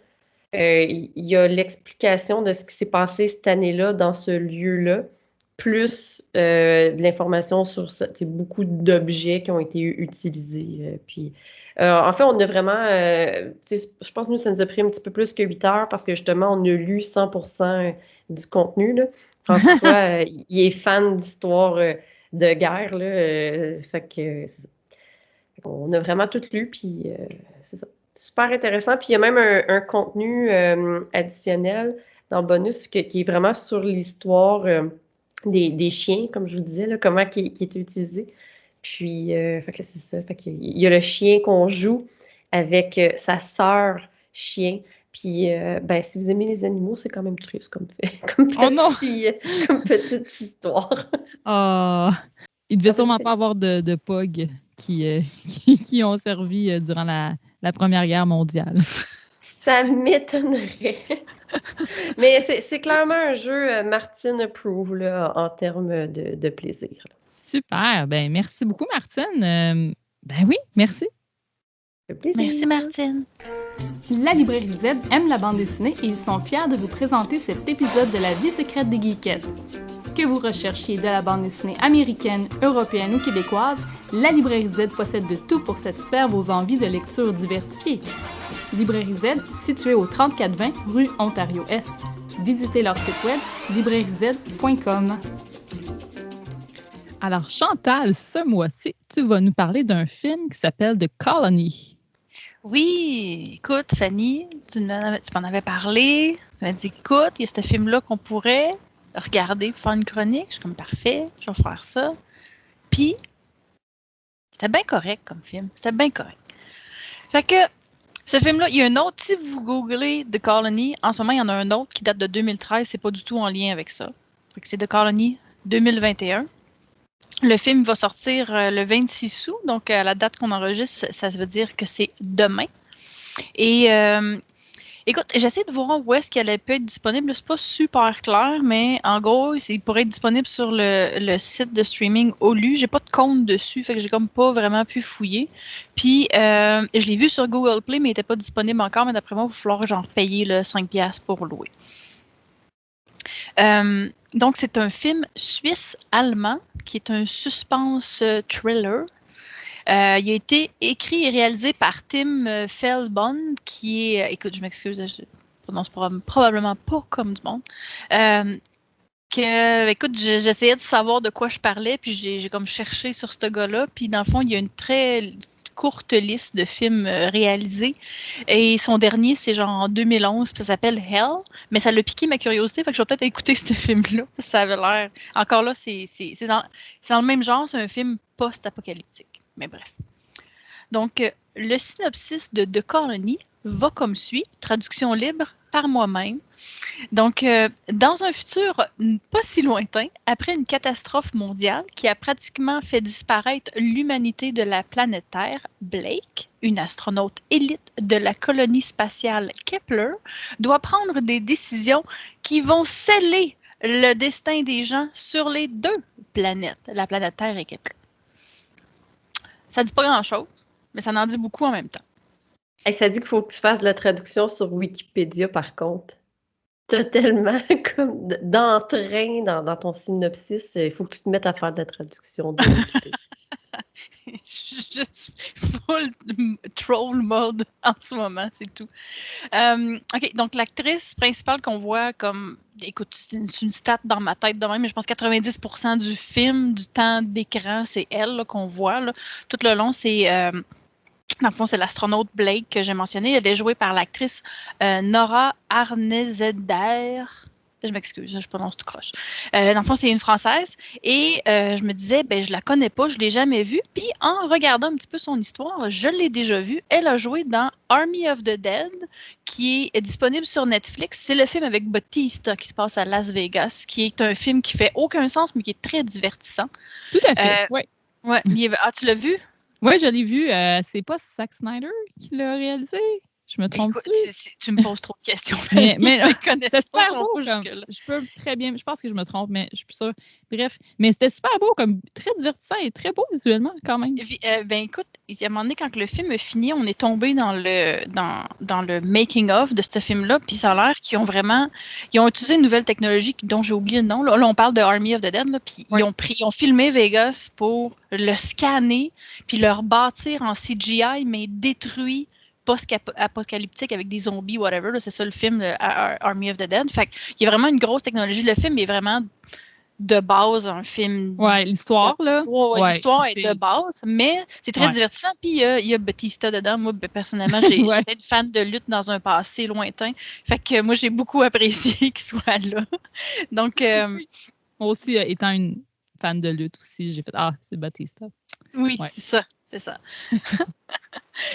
il y a l'explication de ce qui s'est passé cette année-là dans ce lieu-là, plus de l'information sur beaucoup d'objets qui ont été utilisés. En fait, on a vraiment, je pense que nous, ça nous a pris un petit peu plus que 8 heures parce que justement, on a lu 100% du contenu, là. François, il est fan d'histoire de guerre, là. Fait que c'est ça. On a vraiment tout lu, puis c'est ça. Super intéressant. Puis il y a même un contenu additionnel dans le bonus qui est vraiment sur l'histoire des chiens, comme je vous disais, là, comment qui était utilisé. Puis, fait que là, c'est ça. Fait qu'il y a le chien qu'on joue avec sa sœur chien. Puis, ben, si vous aimez les animaux, c'est quand même triste comme Oh non! comme petite histoire. Oh, il devait Ça sûrement fait- pas avoir de POG qui ont servi durant la Première Guerre mondiale. Ça m'étonnerait. Mais c'est clairement un jeu Martine approve là, en termes de plaisir. Là. Super! Ben, merci beaucoup, Martine. Ben oui, merci. Ça fait plaisir. Merci, Martine. La librairie Z aime la bande dessinée et ils sont fiers de vous présenter cet épisode de La vie secrète des geekettes. Que vous recherchiez de la bande dessinée américaine, européenne ou québécoise, la librairie Z possède de tout pour satisfaire vos envies de lecture diversifiées. Librairie Z, située au 3420 rue Ontario-Est. Visitez leur site web librairiez.com. Alors, Chantal, ce mois-ci, tu vas nous parler d'un film qui s'appelle The Colony. Oui, écoute, Fanny, tu m'en avais parlé. Tu m'as dit, écoute, il y a ce film-là qu'on pourrait regarder pour faire une chronique. Je suis comme, parfait, je vais faire ça. Puis, c'était bien correct comme film. C'était bien correct. Fait que, ce film-là, il y a un autre, si vous googlez The Colony, en ce moment, il y en a un autre qui date de 2013, c'est pas du tout en lien avec ça. Fait que c'est The Colony 2021. Le film va sortir le 26 août, donc à la date qu'on enregistre, ça veut dire que c'est demain. Et écoute, j'essaie de voir où est-ce qu'elle peut être disponible. C'est pas super clair, mais en gros, il pourrait être disponible sur le site de streaming Hulu. J'ai pas de compte dessus, fait que j'ai comme pas vraiment pu fouiller. Puis, je l'ai vu sur Google Play, mais il était pas disponible encore. Mais d'après moi, il va falloir genre payer le 5$ pour louer. Donc, c'est un film suisse-allemand qui est un suspense thriller. Il a été écrit et réalisé par Tim Feldbon, qui est... écoute, je m'excuse, je prononce probablement pas comme du monde. Écoute, j'essayais de savoir de quoi je parlais, puis j'ai comme cherché sur ce gars-là, puis dans le fond, il y a une très courte liste de films réalisés. Et son dernier, c'est genre en 2011, puis ça s'appelle Hell. Mais ça l'a piqué ma curiosité, fait que je vais peut-être écouter ce film-là. Ça avait l'air... Encore là, c'est dans le même genre, c'est un film post-apocalyptique. Mais bref. Donc, le synopsis de The Colony va comme suit, traduction libre par moi-même. Donc, dans un futur pas si lointain, après une catastrophe mondiale qui a pratiquement fait disparaître l'humanité de la planète Terre, Blake, une astronaute élite de la colonie spatiale Kepler, doit prendre des décisions qui vont sceller le destin des gens sur les deux planètes, la planète Terre et Kepler. Ça dit pas grand-chose, mais ça en dit beaucoup en même temps. Hey, ça dit qu'il faut que tu fasses de la traduction sur Wikipédia, par contre. T'as tellement comme d'entrain dans ton synopsis, il faut que tu te mettes à faire de la traduction de Wikipédia. Je suis full troll mode en ce moment, c'est tout. OK, donc l'actrice principale qu'on voit comme... Écoute, c'est une stat dans ma tête de même, mais je pense que 90% du film, du temps d'écran, c'est elle là, qu'on voit. Là. Tout le long, c'est... dans le fond, c'est l'astronaute Blake que j'ai mentionné. Elle est jouée par l'actrice Nora Arnezeder. Je m'excuse, je prononce tout croche. Dans le fond, c'est une Française. Et je me disais, ben, je la connais pas, je l'ai jamais vue. Puis en regardant un petit peu son histoire, je l'ai déjà vue. Elle a joué dans Army of the Dead, qui est disponible sur Netflix. C'est le film avec Bautista qui se passe à Las Vegas, qui est un film qui fait aucun sens, mais qui est très divertissant. Tout à fait, oui. Ouais. Ah, tu l'as vu? Oui, je l'ai vu. C'est pas Zack Snyder qui l'a réalisé? Je me trompe dessus? Tu me poses trop de questions. Mais c'était super beau. Je pense que je me trompe, mais je suis plus sûre. Bref, mais c'était super beau, comme très divertissant et très beau visuellement quand même. Ben écoute, il y a un moment donné, quand le film est fini, on est tombé dans le making-of de ce film-là, puis ça a l'air qu'ils ont utilisé une nouvelle technologie dont j'ai oublié le nom. Là, on parle de Army of the Dead, là, puis ils ont filmé Vegas pour le scanner, puis le rebâtir en CGI, mais détruit post-apocalyptique avec des zombies, whatever. Là, c'est ça le film Army of the Dead. Fait qu'il y a vraiment une grosse technologie. Le film est vraiment de base un film. Ouais, l'histoire, là. Ouais, l'histoire est de base, mais c'est très divertissant. Puis il y a Bautista dedans. Moi, personnellement, j'étais une fan de lutte dans un passé lointain. Fait que moi, j'ai beaucoup apprécié qu'il soit là. Donc, Moi aussi, étant une fan de lutte aussi, j'ai fait « Ah, c'est Batista ». Oui, Ouais. c'est ça.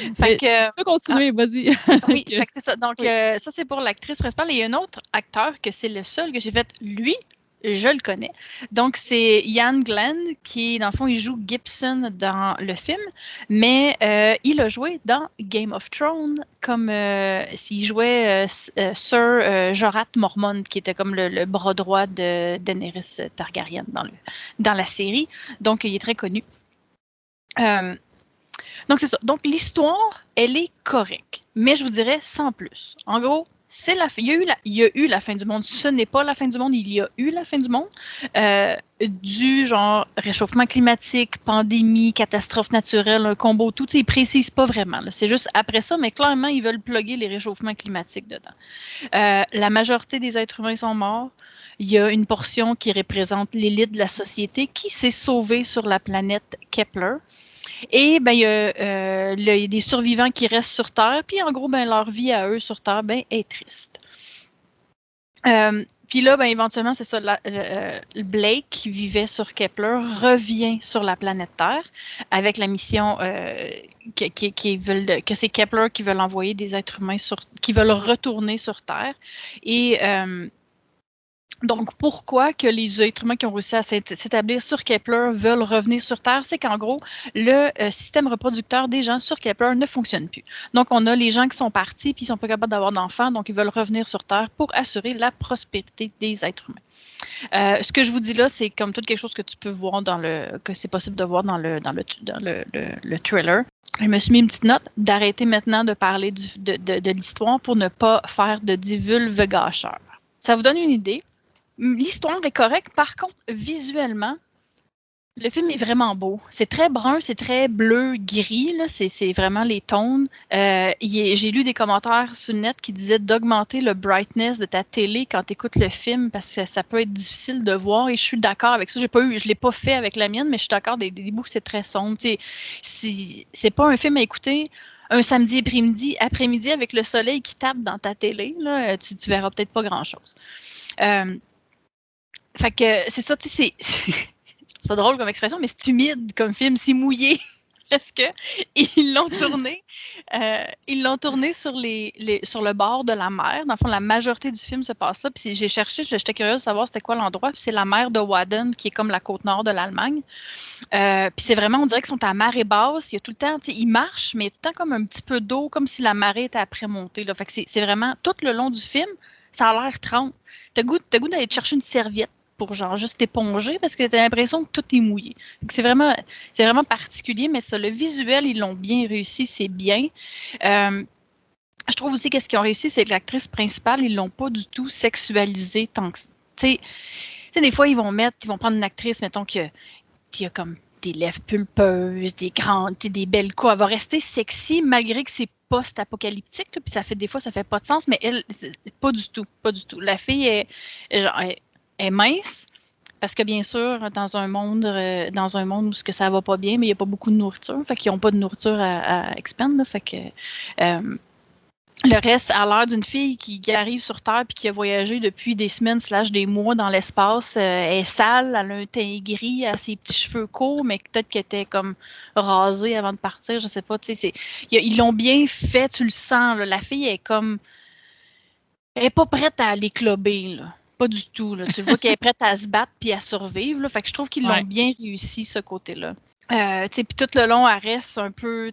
Mais Fait que, tu peux continuer, vas-y. oui, Que- fait que c'est ça. Donc, Oui. ça, c'est pour l'actrice principale. Et il y a un autre acteur que c'est le seul que j'ai fait. Lui, je le connais. Donc, c'est Ian Glenn qui, dans le fond, il joue Gibson dans le film, mais il a joué dans Game of Thrones comme s'il jouait Sir Jorah Mormont, qui était comme le bras droit de Daenerys Targaryen dans la série. Donc, il est très connu. Donc, c'est ça. Donc, l'histoire, elle est correcte. Mais je vous dirais sans plus. En gros, il y a eu la fin du monde. Ce n'est pas la fin du monde, il y a eu la fin du monde. Du genre réchauffement climatique, pandémie, catastrophe naturelle, un combo, tout. Ils ne précisent pas vraiment. Là. C'est juste après ça, mais clairement, ils veulent plugger les réchauffements climatiques dedans. La majorité des êtres humains sont morts. Il y a une portion qui représente l'élite de la société qui s'est sauvée sur la planète Kepler. Et ben, il y a des survivants qui restent sur Terre, puis en gros, ben, leur vie à eux sur Terre ben, est triste. Puis là, ben, éventuellement, c'est ça, Blake, qui vivait sur Kepler, revient sur la planète Terre avec la mission que c'est Kepler qui veulent envoyer des êtres humains qui veulent retourner sur Terre. Et donc, pourquoi que les êtres humains qui ont réussi à s'établir sur Kepler veulent revenir sur Terre? C'est qu'en gros, le système reproducteur des gens sur Kepler ne fonctionne plus. Donc, on a les gens qui sont partis puis ils ne sont pas capables d'avoir d'enfants, donc ils veulent revenir sur Terre pour assurer la prospérité des êtres humains. Ce que je vous dis là, c'est comme tout quelque chose que tu peux voir que c'est possible de voir dans le trailer. Je me suis mis une petite note d'arrêter maintenant de parler de l'histoire pour ne pas faire de divulgacheur. Ça vous donne une idée? L'histoire est correcte. Par contre, visuellement, le film est vraiment beau. C'est très brun, c'est très bleu, gris. Là. C'est vraiment les tons. J'ai lu des commentaires sur le net qui disaient d'augmenter le brightness de ta télé quand tu écoutes le film parce que ça peut être difficile de voir. Et je suis d'accord avec ça. Je ne l'ai pas fait avec la mienne, mais je suis d'accord. Des bouts, c'est très sombre. C'est pas un film à écouter un samedi après-midi avec le soleil qui tape dans ta télé. Là, tu verras peut-être pas grand-chose. Fait que c'est ça, tu sais, je trouve ça drôle comme expression, mais c'est humide comme film, c'est mouillé. Est-ce que ils l'ont tourné sur le bord de la mer. Dans le fond, la majorité du film se passe là. Puis j'ai cherché, j'étais curieuse de savoir c'était quoi l'endroit. Puis c'est la mer de Wadden, qui est comme la côte nord de l'Allemagne. Puis c'est vraiment, on dirait qu'ils sont à marée basse. Il y a tout le temps, tu sais, ils marchent, mais tout le temps comme un petit peu d'eau, comme si la marée était après montée. Là. Fait que c'est vraiment tout le long du film. Ça a l'air trempe. T'as goût d'aller te chercher une serviette pour genre juste éponger parce que t'as l'impression que tout est mouillé. C'est vraiment particulier, mais ça, le visuel, ils l'ont bien réussi, c'est bien. Je trouve aussi qu'est-ce qu'ils ont réussi, c'est que l'actrice principale, ils l'ont pas du tout sexualisée tant que... Tu sais, des fois, ils vont prendre une actrice, mettons, qui a comme des lèvres pulpeuses, des grandes, des belles coups. Elle va rester sexy malgré que c'est post-apocalyptique, puis des fois, ça fait pas de sens, mais elle, pas du tout. La fille est mince, parce que bien sûr, dans un monde où ça va pas bien, mais il n'y a pas beaucoup de nourriture, fait qu'ils n'ont pas de nourriture à expendre, là, fait que le reste a l'air d'une fille qui arrive sur Terre puis qui a voyagé depuis des semaines / des mois dans l'espace. Elle est sale, elle a un teint gris, elle a ses petits cheveux courts, mais peut-être qu'elle était comme rasée avant de partir, je sais pas. Ils l'ont bien fait, tu le sens. Là, la fille est comme... Elle est pas prête à aller clubber, là. Pas du tout. Là. Tu vois qu'elle est prête à se battre puis à survivre. Là. Fait que je trouve qu'ils l'ont bien réussi, ce côté-là. Puis tout le long, elle reste un peu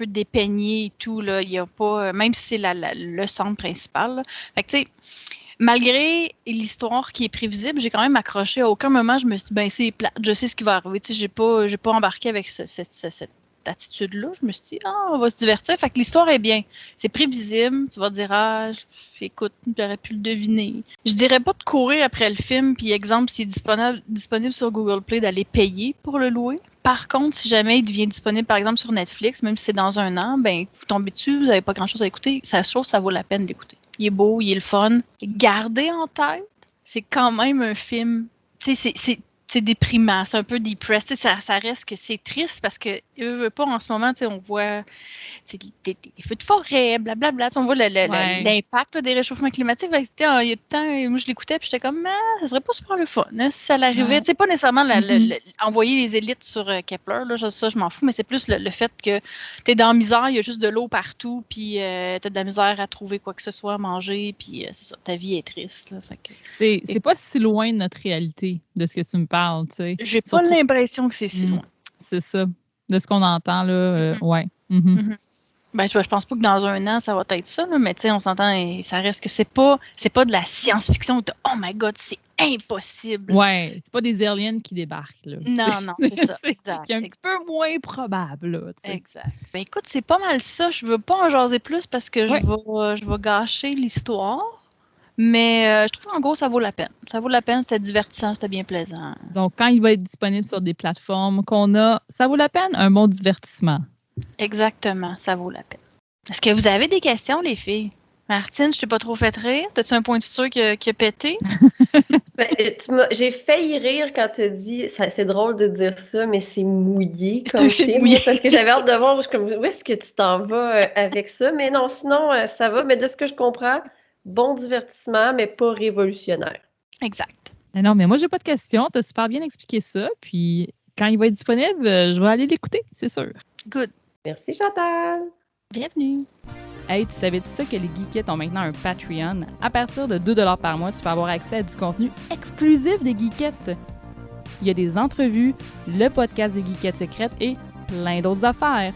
dépeignée et tout. Là. Il y a pas, même si c'est le centre principal. Là. Fait que, malgré l'histoire qui est prévisible, j'ai quand même accroché. À aucun moment, je me suis dit, ben c'est plate, je sais ce qui va arriver. J'ai pas embarqué avec cette attitude-là. Je me suis dit, on va se divertir. Fait que l'histoire est bien. C'est prévisible. Tu vas te dire, écoute, j'aurais pu le deviner. Je dirais pas de courir après le film, puis exemple, s'il est disponible sur Google Play, d'aller payer pour le louer. Par contre, si jamais il devient disponible, par exemple, sur Netflix, même si c'est dans un an, ben vous tombez dessus, vous n'avez pas grand-chose à écouter. Ça vaut la peine d'écouter. Il est beau, il est le fun. Gardez en tête, c'est quand même un film. C'est c'est déprimant, c'est un peu depressed. Ça reste que c'est triste parce que veut pas en ce moment, on voit des feux de forêt, blablabla. On voit l'impact là, des réchauffements climatiques. Il y a du temps, moi je l'écoutais puis j'étais comme ça serait pas super le fun. Hein, si ça l'arrivait, pas nécessairement envoyer les élites sur Kepler, là, ça je m'en fous, mais c'est plus le fait que tu es dans la misère, il y a juste de l'eau partout, puis tu as de la misère à trouver quoi que ce soit à manger, puis c'est ça, ta vie est triste. Là, fait que, c'est pas si loin de notre réalité, de ce que tu me parles. J'ai pas l'impression que c'est si loin. C'est ça. De ce qu'on entend, là, ouais. Mm-hmm. Ben, je pense pas que dans un an, ça va être ça, là, mais on s'entend, et ça reste que c'est pas de la science-fiction de « Oh my God, c'est impossible! » Ouais, c'est pas des aliens qui débarquent, là. Non, c'est ça, exact. C'est un petit peu moins probable, là. Exact. Ben écoute, c'est pas mal ça. Je veux pas en jaser plus parce que je vais gâcher l'histoire. Mais je trouve qu'en gros, ça vaut la peine. Ça vaut la peine, c'était divertissant, c'était bien plaisant. Donc, quand il va être disponible sur des plateformes ça vaut la peine, un bon divertissement. Exactement, ça vaut la peine. Est-ce que vous avez des questions, les filles? Martine, je t'ai pas trop fait rire. T'as-tu un point de suture qui a pété? J'ai failli rire quand tu as dit, c'est drôle de dire ça, mais c'est mouillé comme film. Mouillé. Parce que j'avais hâte de voir où est-ce que tu t'en vas avec ça. Mais non, sinon, ça va. Mais de ce que je comprends, bon divertissement, mais pas révolutionnaire. Exact. Non, mais moi, j'ai pas de questions. Tu as super bien expliqué ça. Puis, quand il va être disponible, je vais aller l'écouter, c'est sûr. Good. Merci, Chantal. Bienvenue. Hey, tu savais-tu ça que les Geekettes ont maintenant un Patreon? À partir de 2$ par mois, tu peux avoir accès à du contenu exclusif des Geekettes. Il y a des entrevues, le podcast des Geekettes secrètes et plein d'autres affaires.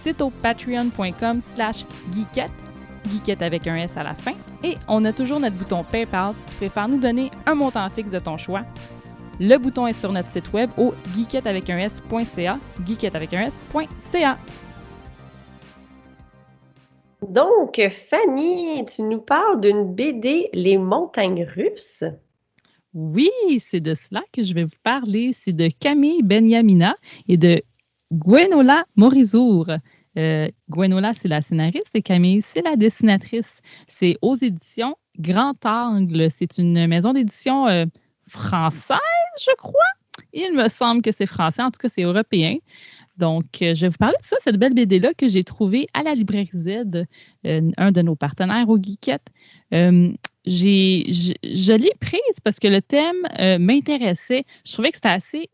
C'est au patreon.com/geekette, Geekette avec un S à la fin. Et on a toujours notre bouton PayPal si tu préfères nous donner un montant fixe de ton choix. Le bouton est sur notre site web au geeketteavecunS.ca, geeketteavecunS.ca. Donc, Fanny, tu nous parles d'une BD, Les Montagnes Russes. Oui, c'est de cela que je vais vous parler. C'est de Camille Benyamina et de Gwenola Morizour. Gwenola, c'est la scénariste et Camille, c'est la dessinatrice. C'est aux éditions Grand Angle. C'est une maison d'édition française, je crois. Il me semble que c'est français, en tout cas, c'est européen. Donc, je vais vous parler de ça, cette belle BD-là que j'ai trouvée à la Librairie Z, un de nos partenaires au Geekettes. Je l'ai prise parce que le thème m'intéressait. Je trouvais que c'était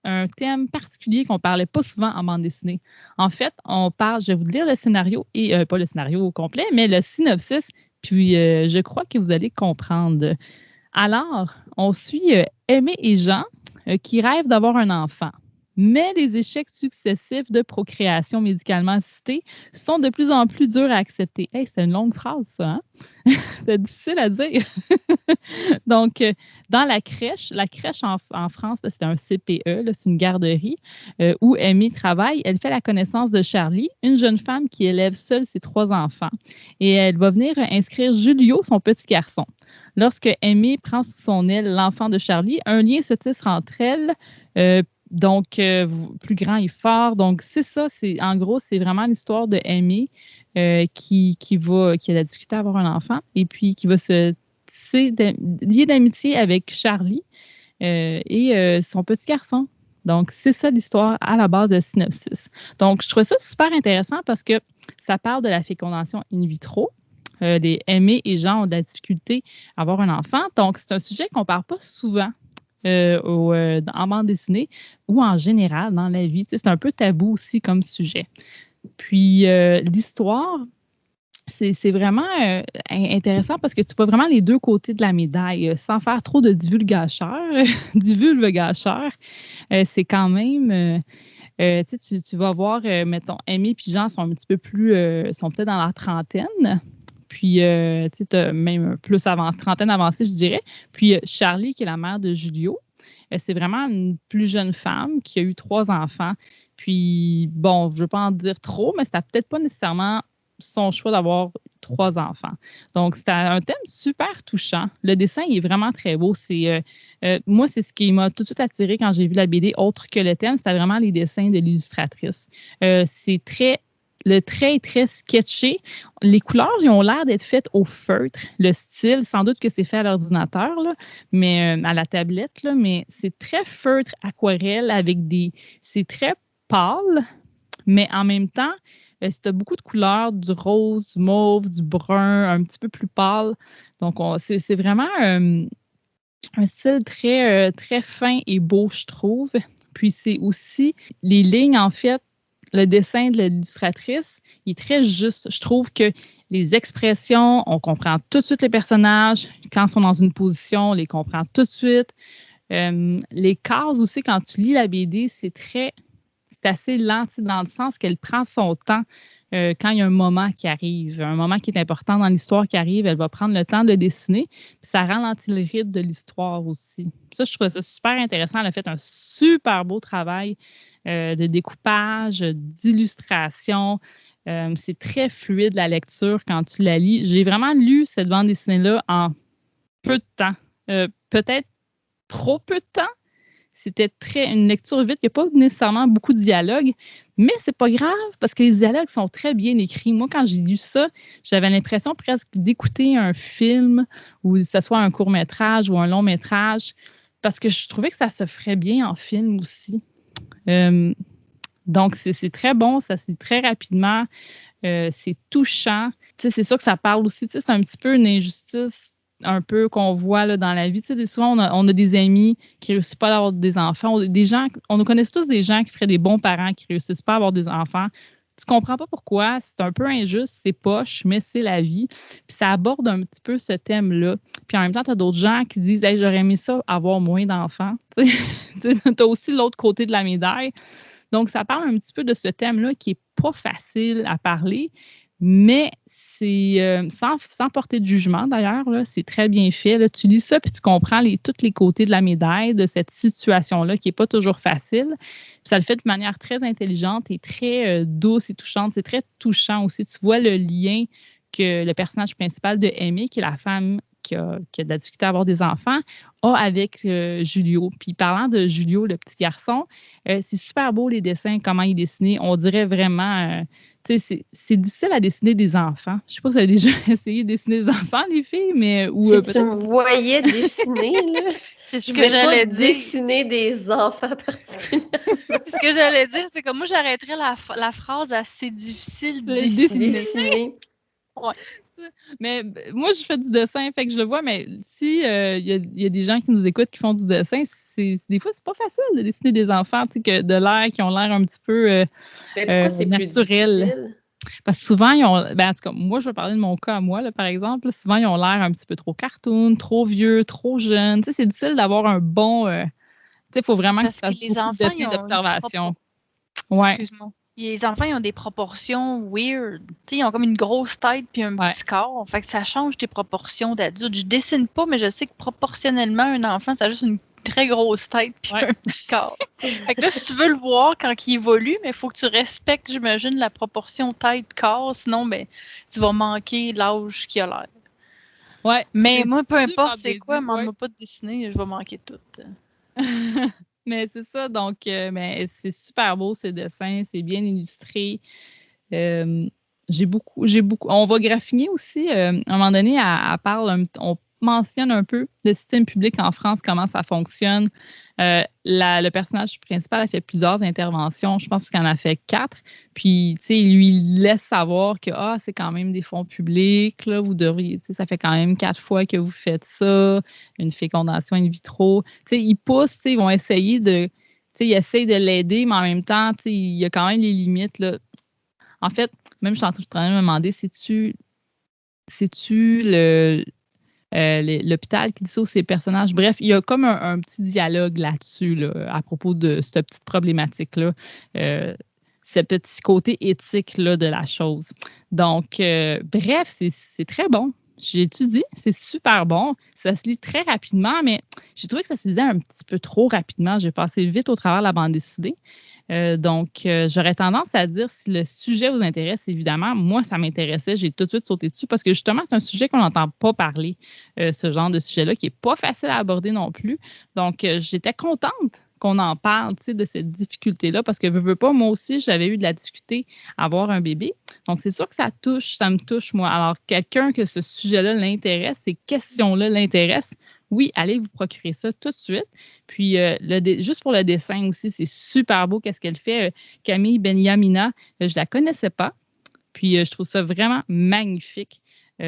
un thème particulier qu'on ne parlait pas souvent en bande dessinée. En fait, je vais vous lire le scénario, et pas le scénario au complet, mais le synopsis, puis je crois que vous allez comprendre. Alors, on suit Aimé et Jean qui rêvent d'avoir un enfant. Mais les échecs successifs de procréation médicalement assistée sont de plus en plus durs à accepter. Hey, c'est une longue phrase, ça, hein? C'est difficile à dire. Donc, dans la crèche en France, c'est un CPE, là, c'est une garderie où Amy travaille. Elle fait la connaissance de Charlie, une jeune femme qui élève seule ses 3 enfants. Et elle va venir inscrire Julio, son petit garçon. Lorsque Amy prend sous son aile l'enfant de Charlie, un lien se tisse entre elles. Donc, plus grand et fort. Donc, c'est ça. En gros, c'est vraiment l'histoire de Amy qui a la difficulté à avoir un enfant et puis qui va se lier d'amitié avec Charlie et son petit garçon. Donc, c'est ça l'histoire à la base de synopsis. Donc, je trouve ça super intéressant parce que ça parle de la fécondation in vitro. Des Aimé et Jean ont de la difficulté à avoir un enfant. Donc, c'est un sujet qu'on ne parle pas souvent. En bande dessinée ou en général dans la vie. C'est un peu tabou aussi comme sujet. Puis l'histoire, c'est vraiment intéressant parce que tu vois vraiment les deux côtés de la médaille sans faire trop de divulgacheur. C'est quand même... tu vas voir, mettons, Amy et Jean sont un petit peu plus... sont peut-être dans leur trentaine. Puis, tu as même plus trentaine avancée, je dirais. Puis, Charlie, qui est la mère de Julio, c'est vraiment une plus jeune femme qui a eu 3 enfants. Puis, bon, je ne veux pas en dire trop, mais c'était peut-être pas nécessairement son choix d'avoir 3 enfants. Donc, c'était un thème super touchant. Le dessin, il est vraiment très beau. Moi, c'est ce qui m'a tout de suite attiré quand j'ai vu la BD, autre que le thème, c'était vraiment les dessins de l'illustratrice. C'est très le trait est très sketché. Les couleurs, ils ont l'air d'être faites au feutre. Le style, sans doute que c'est fait à l'ordinateur, là, mais à la tablette, là, mais c'est très feutre aquarelle avec c'est très pâle, mais en même temps, c'est beaucoup de couleurs, du rose, du mauve, du brun, un petit peu plus pâle. Donc, c'est vraiment un style très, très fin et beau, je trouve. Puis, c'est aussi les lignes, en fait, le dessin de l'illustratrice, il est très juste. Je trouve que les expressions, on comprend tout de suite les personnages. Quand ils sont dans une position, on les comprend tout de suite. Les cases aussi, quand tu lis la BD, c'est assez lent, dans le sens qu'elle prend son temps quand il y a un moment qui arrive, un moment qui est important dans l'histoire qui arrive, elle va prendre le temps de le dessiner, puis ça ralentit le rythme de l'histoire aussi. Ça, je trouvais ça super intéressant. Elle a fait un super beau travail de découpage, d'illustration. C'est très fluide la lecture quand tu la lis. J'ai vraiment lu cette bande dessinée-là en peu de temps. Peut-être trop peu de temps. C'était une lecture vite. Il n'y a pas nécessairement beaucoup de dialogues, mais c'est pas grave parce que les dialogues sont très bien écrits. Moi, quand j'ai lu ça, j'avais l'impression presque d'écouter un film ou que ce soit un court-métrage ou un long-métrage parce que je trouvais que ça se ferait bien en film aussi. Donc, c'est très bon, ça se lit très rapidement, c'est touchant. Tu sais, c'est sûr que ça parle aussi, tu sais, c'est un petit peu une injustice un peu qu'on voit là, dans la vie. Tu sais, souvent, on a des amis qui ne réussissent pas à avoir des enfants. On nous connaît tous des gens qui feraient des bons parents qui ne réussissent pas à avoir des enfants. Tu ne comprends pas pourquoi. C'est un peu injuste, c'est poche, mais c'est la vie. Puis ça aborde un petit peu ce thème-là. Puis en même temps, tu as d'autres gens qui disent hey, j'aurais aimé ça, avoir moins d'enfants. Tu as aussi l'autre côté de la médaille. Donc, ça parle un petit peu de ce thème-là qui n'est pas facile à parler, mais c'est sans porter de jugement d'ailleurs, là, c'est très bien fait. Là. Tu lis ça puis tu comprends tous les côtés de la médaille de cette situation-là qui n'est pas toujours facile. Puis ça le fait de manière très intelligente et très douce et touchante. C'est très touchant aussi. Tu vois le lien que le personnage principal de Amy, qui est la femme qui a de la difficulté à avoir des enfants, a avec Julio. Puis parlant de Julio, le petit garçon, c'est super beau les dessins, comment il est dessiné. On dirait vraiment... tu sais, c'est difficile à dessiner des enfants. Je ne sais pas si vous avez déjà essayé de dessiner des enfants, les filles, mais... Si tu me voyais dessiner, là, c'est ce que j'allais dire. Dessiner des enfants particulièrement. Ce que j'allais dire, c'est que moi, j'arrêterais la phrase assez difficile de dessiner. Ouais. Mais moi, je fais du dessin, fait que je le vois, mais si y a des gens qui nous écoutent qui font du dessin, des fois, c'est pas facile de dessiner des enfants, tu sais, qui ont l'air un petit peu naturels. Parce que souvent, en tout cas, moi, je vais parler de mon cas à moi, là, par exemple. Là, souvent, ils ont l'air un petit peu trop cartoon, trop vieux, trop jeunes. Tu sais, c'est difficile d'avoir un bon... tu sais, il faut vraiment que ça les enfants, d'observation. Ouais. Excuse-moi. Les enfants, ils ont des proportions weird. T'sais, ils ont comme une grosse tête puis un petit corps. Fait que ça change tes proportions d'adulte. Je dessine pas, mais je sais que proportionnellement, un enfant, ça a juste une très grosse tête puis un petit corps. Fait que là, si tu veux le voir quand il évolue, mais il faut que tu respectes, j'imagine, la proportion tête-corps. Sinon, ben, tu vas manquer l'âge qu'il a l'air. Ouais. Mais moi, peu importe c'est quoi, m'en pas de dessiner, je vais manquer tout. Mais c'est ça, donc c'est super beau ces dessins, c'est bien illustré. J'ai beaucoup. On va graffiner aussi. À un moment donné, on mentionne un peu le système public en France, comment ça fonctionne. Le personnage principal a fait plusieurs interventions. Je pense qu'il en a fait 4. Puis, tu sais, il lui laisse savoir que c'est quand même des fonds publics. Là, vous devriez, tu sais, ça fait quand même 4 fois que vous faites ça, une fécondation in vitro. Tu sais, ils poussent, tu sais, ils vont essayer de, tu sais, ils essayent de l'aider, mais en même temps, tu sais, il y a quand même les limites, là. En fait, même je suis en train de me demander, c'est-tu l'hôpital qui dit ça aux ses personnages. Bref, il y a comme un petit dialogue là-dessus, là, à propos de cette petite problématique-là, ce petit côté éthique là, de la chose. Donc, bref, c'est très bon. J'ai étudié, c'est super bon. Ça se lit très rapidement, mais j'ai trouvé que ça se lisait un petit peu trop rapidement. J'ai passé vite au travers de la bande dessinée. Donc, j'aurais tendance à dire, si le sujet vous intéresse, évidemment, moi, ça m'intéressait, j'ai tout de suite sauté dessus parce que justement, c'est un sujet qu'on n'entend pas parler, ce genre de sujet-là, qui n'est pas facile à aborder non plus. Donc, j'étais contente qu'on en parle, tu sais, de cette difficulté-là, parce que veux pas, moi aussi, j'avais eu de la difficulté à avoir un bébé. Donc, c'est sûr que ça me touche, moi. Alors, quelqu'un que ce sujet-là l'intéresse, ces questions-là l'intéressent, oui, allez vous procurer ça tout de suite. Puis, juste pour le dessin aussi, c'est super beau qu'est-ce qu'elle fait. Camille Benyamina, je la connaissais pas. Puis, je trouve ça vraiment magnifique.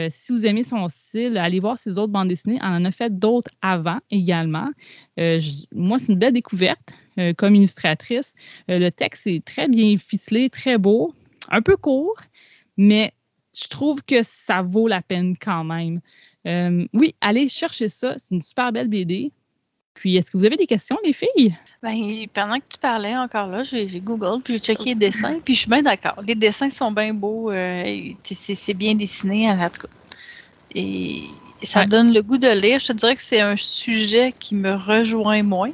Si vous aimez son style, allez voir ses autres bandes dessinées. Elle en a fait d'autres avant également. Moi, c'est une belle découverte comme illustratrice. Le texte est très bien ficelé, très beau, un peu court, mais je trouve que ça vaut la peine quand même. Oui, allez chercher ça. C'est une super belle BD. Puis, est-ce que vous avez des questions, les filles? Ben, pendant que tu parlais encore là, j'ai Google, puis j'ai checké les dessins, puis je suis bien d'accord. Les dessins sont bien beaux, c'est bien dessiné, en tout cas. Et ça donne le goût de lire. Je te dirais que c'est un sujet qui me rejoint moins.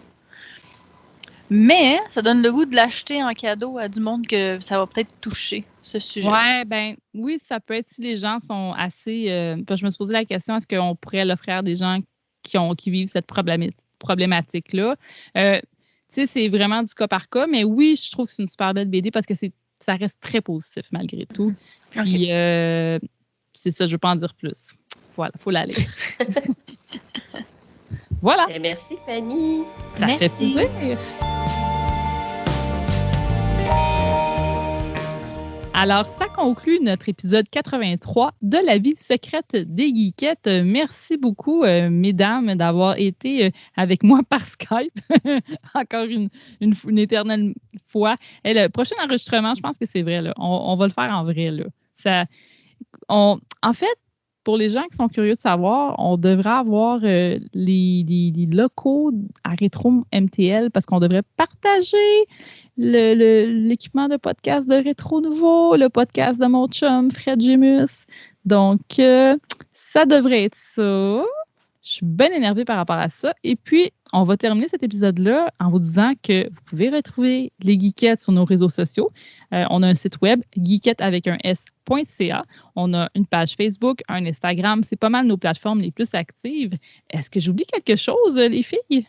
Mais ça donne le goût de l'acheter en cadeau à du monde que ça va peut-être toucher, ce sujet. Ouais, ben oui, ça peut être si les gens sont assez... je me suis posé la question, est-ce qu'on pourrait l'offrir à des gens qui vivent cette problématique-là? Tu sais, c'est vraiment du cas par cas, mais oui, je trouve que c'est une super belle BD parce que ça reste très positif malgré tout. Puis, c'est ça, je ne veux pas en dire plus. Voilà, il faut la lire. Voilà. Merci, Fanny. Ça fait plaisir. Alors, ça conclut notre épisode 83 de La vie secrète des geekettes. Merci beaucoup, mesdames, d'avoir été avec moi par Skype. Encore une éternelle fois. Et le prochain enregistrement, je pense que c'est vrai. Là. On va le faire en vrai. Là. En fait, pour les gens qui sont curieux de savoir, on devrait avoir les locaux à Rétro MTL parce qu'on devrait partager l'équipement de podcast de Rétro Nouveau, le podcast de mon chum Fred Gemus. Donc, ça devrait être ça. Je suis bien énervée par rapport à ça. Et puis, on va terminer cet épisode-là en vous disant que vous pouvez retrouver les geekettes sur nos réseaux sociaux. On a un site web, geekette.ca. On a une page Facebook, un Instagram. C'est pas mal nos plateformes les plus actives. Est-ce que j'oublie quelque chose, les filles?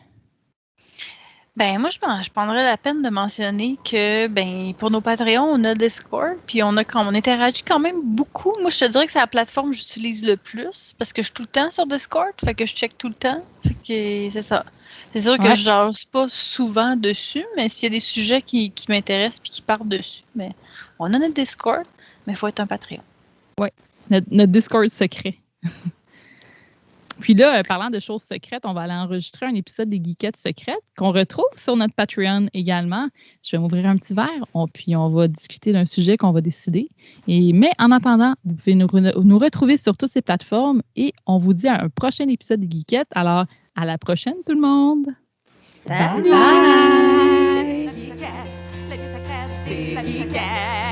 Ben moi, je prendrais la peine de mentionner que pour nos Patreons, on a Discord, puis on interagit quand même beaucoup. Moi, je te dirais que c'est la plateforme que j'utilise le plus parce que je suis tout le temps sur Discord, fait que je check tout le temps. Fait que c'est ça. C'est sûr que je jase pas souvent dessus, mais s'il y a des sujets qui m'intéressent puis qui partent dessus, mais on a notre Discord, mais il faut être un Patreon. Oui, notre Discord secret. Puis là, parlant de choses secrètes, on va aller enregistrer un épisode des Geekettes secrètes qu'on retrouve sur notre Patreon également. Je vais m'ouvrir un petit verre, puis on va discuter d'un sujet qu'on va décider. Mais en attendant, vous pouvez nous retrouver sur toutes ces plateformes et on vous dit à un prochain épisode des Geekettes. Alors, à la prochaine tout le monde! Bye! La vie secrète des geekettes.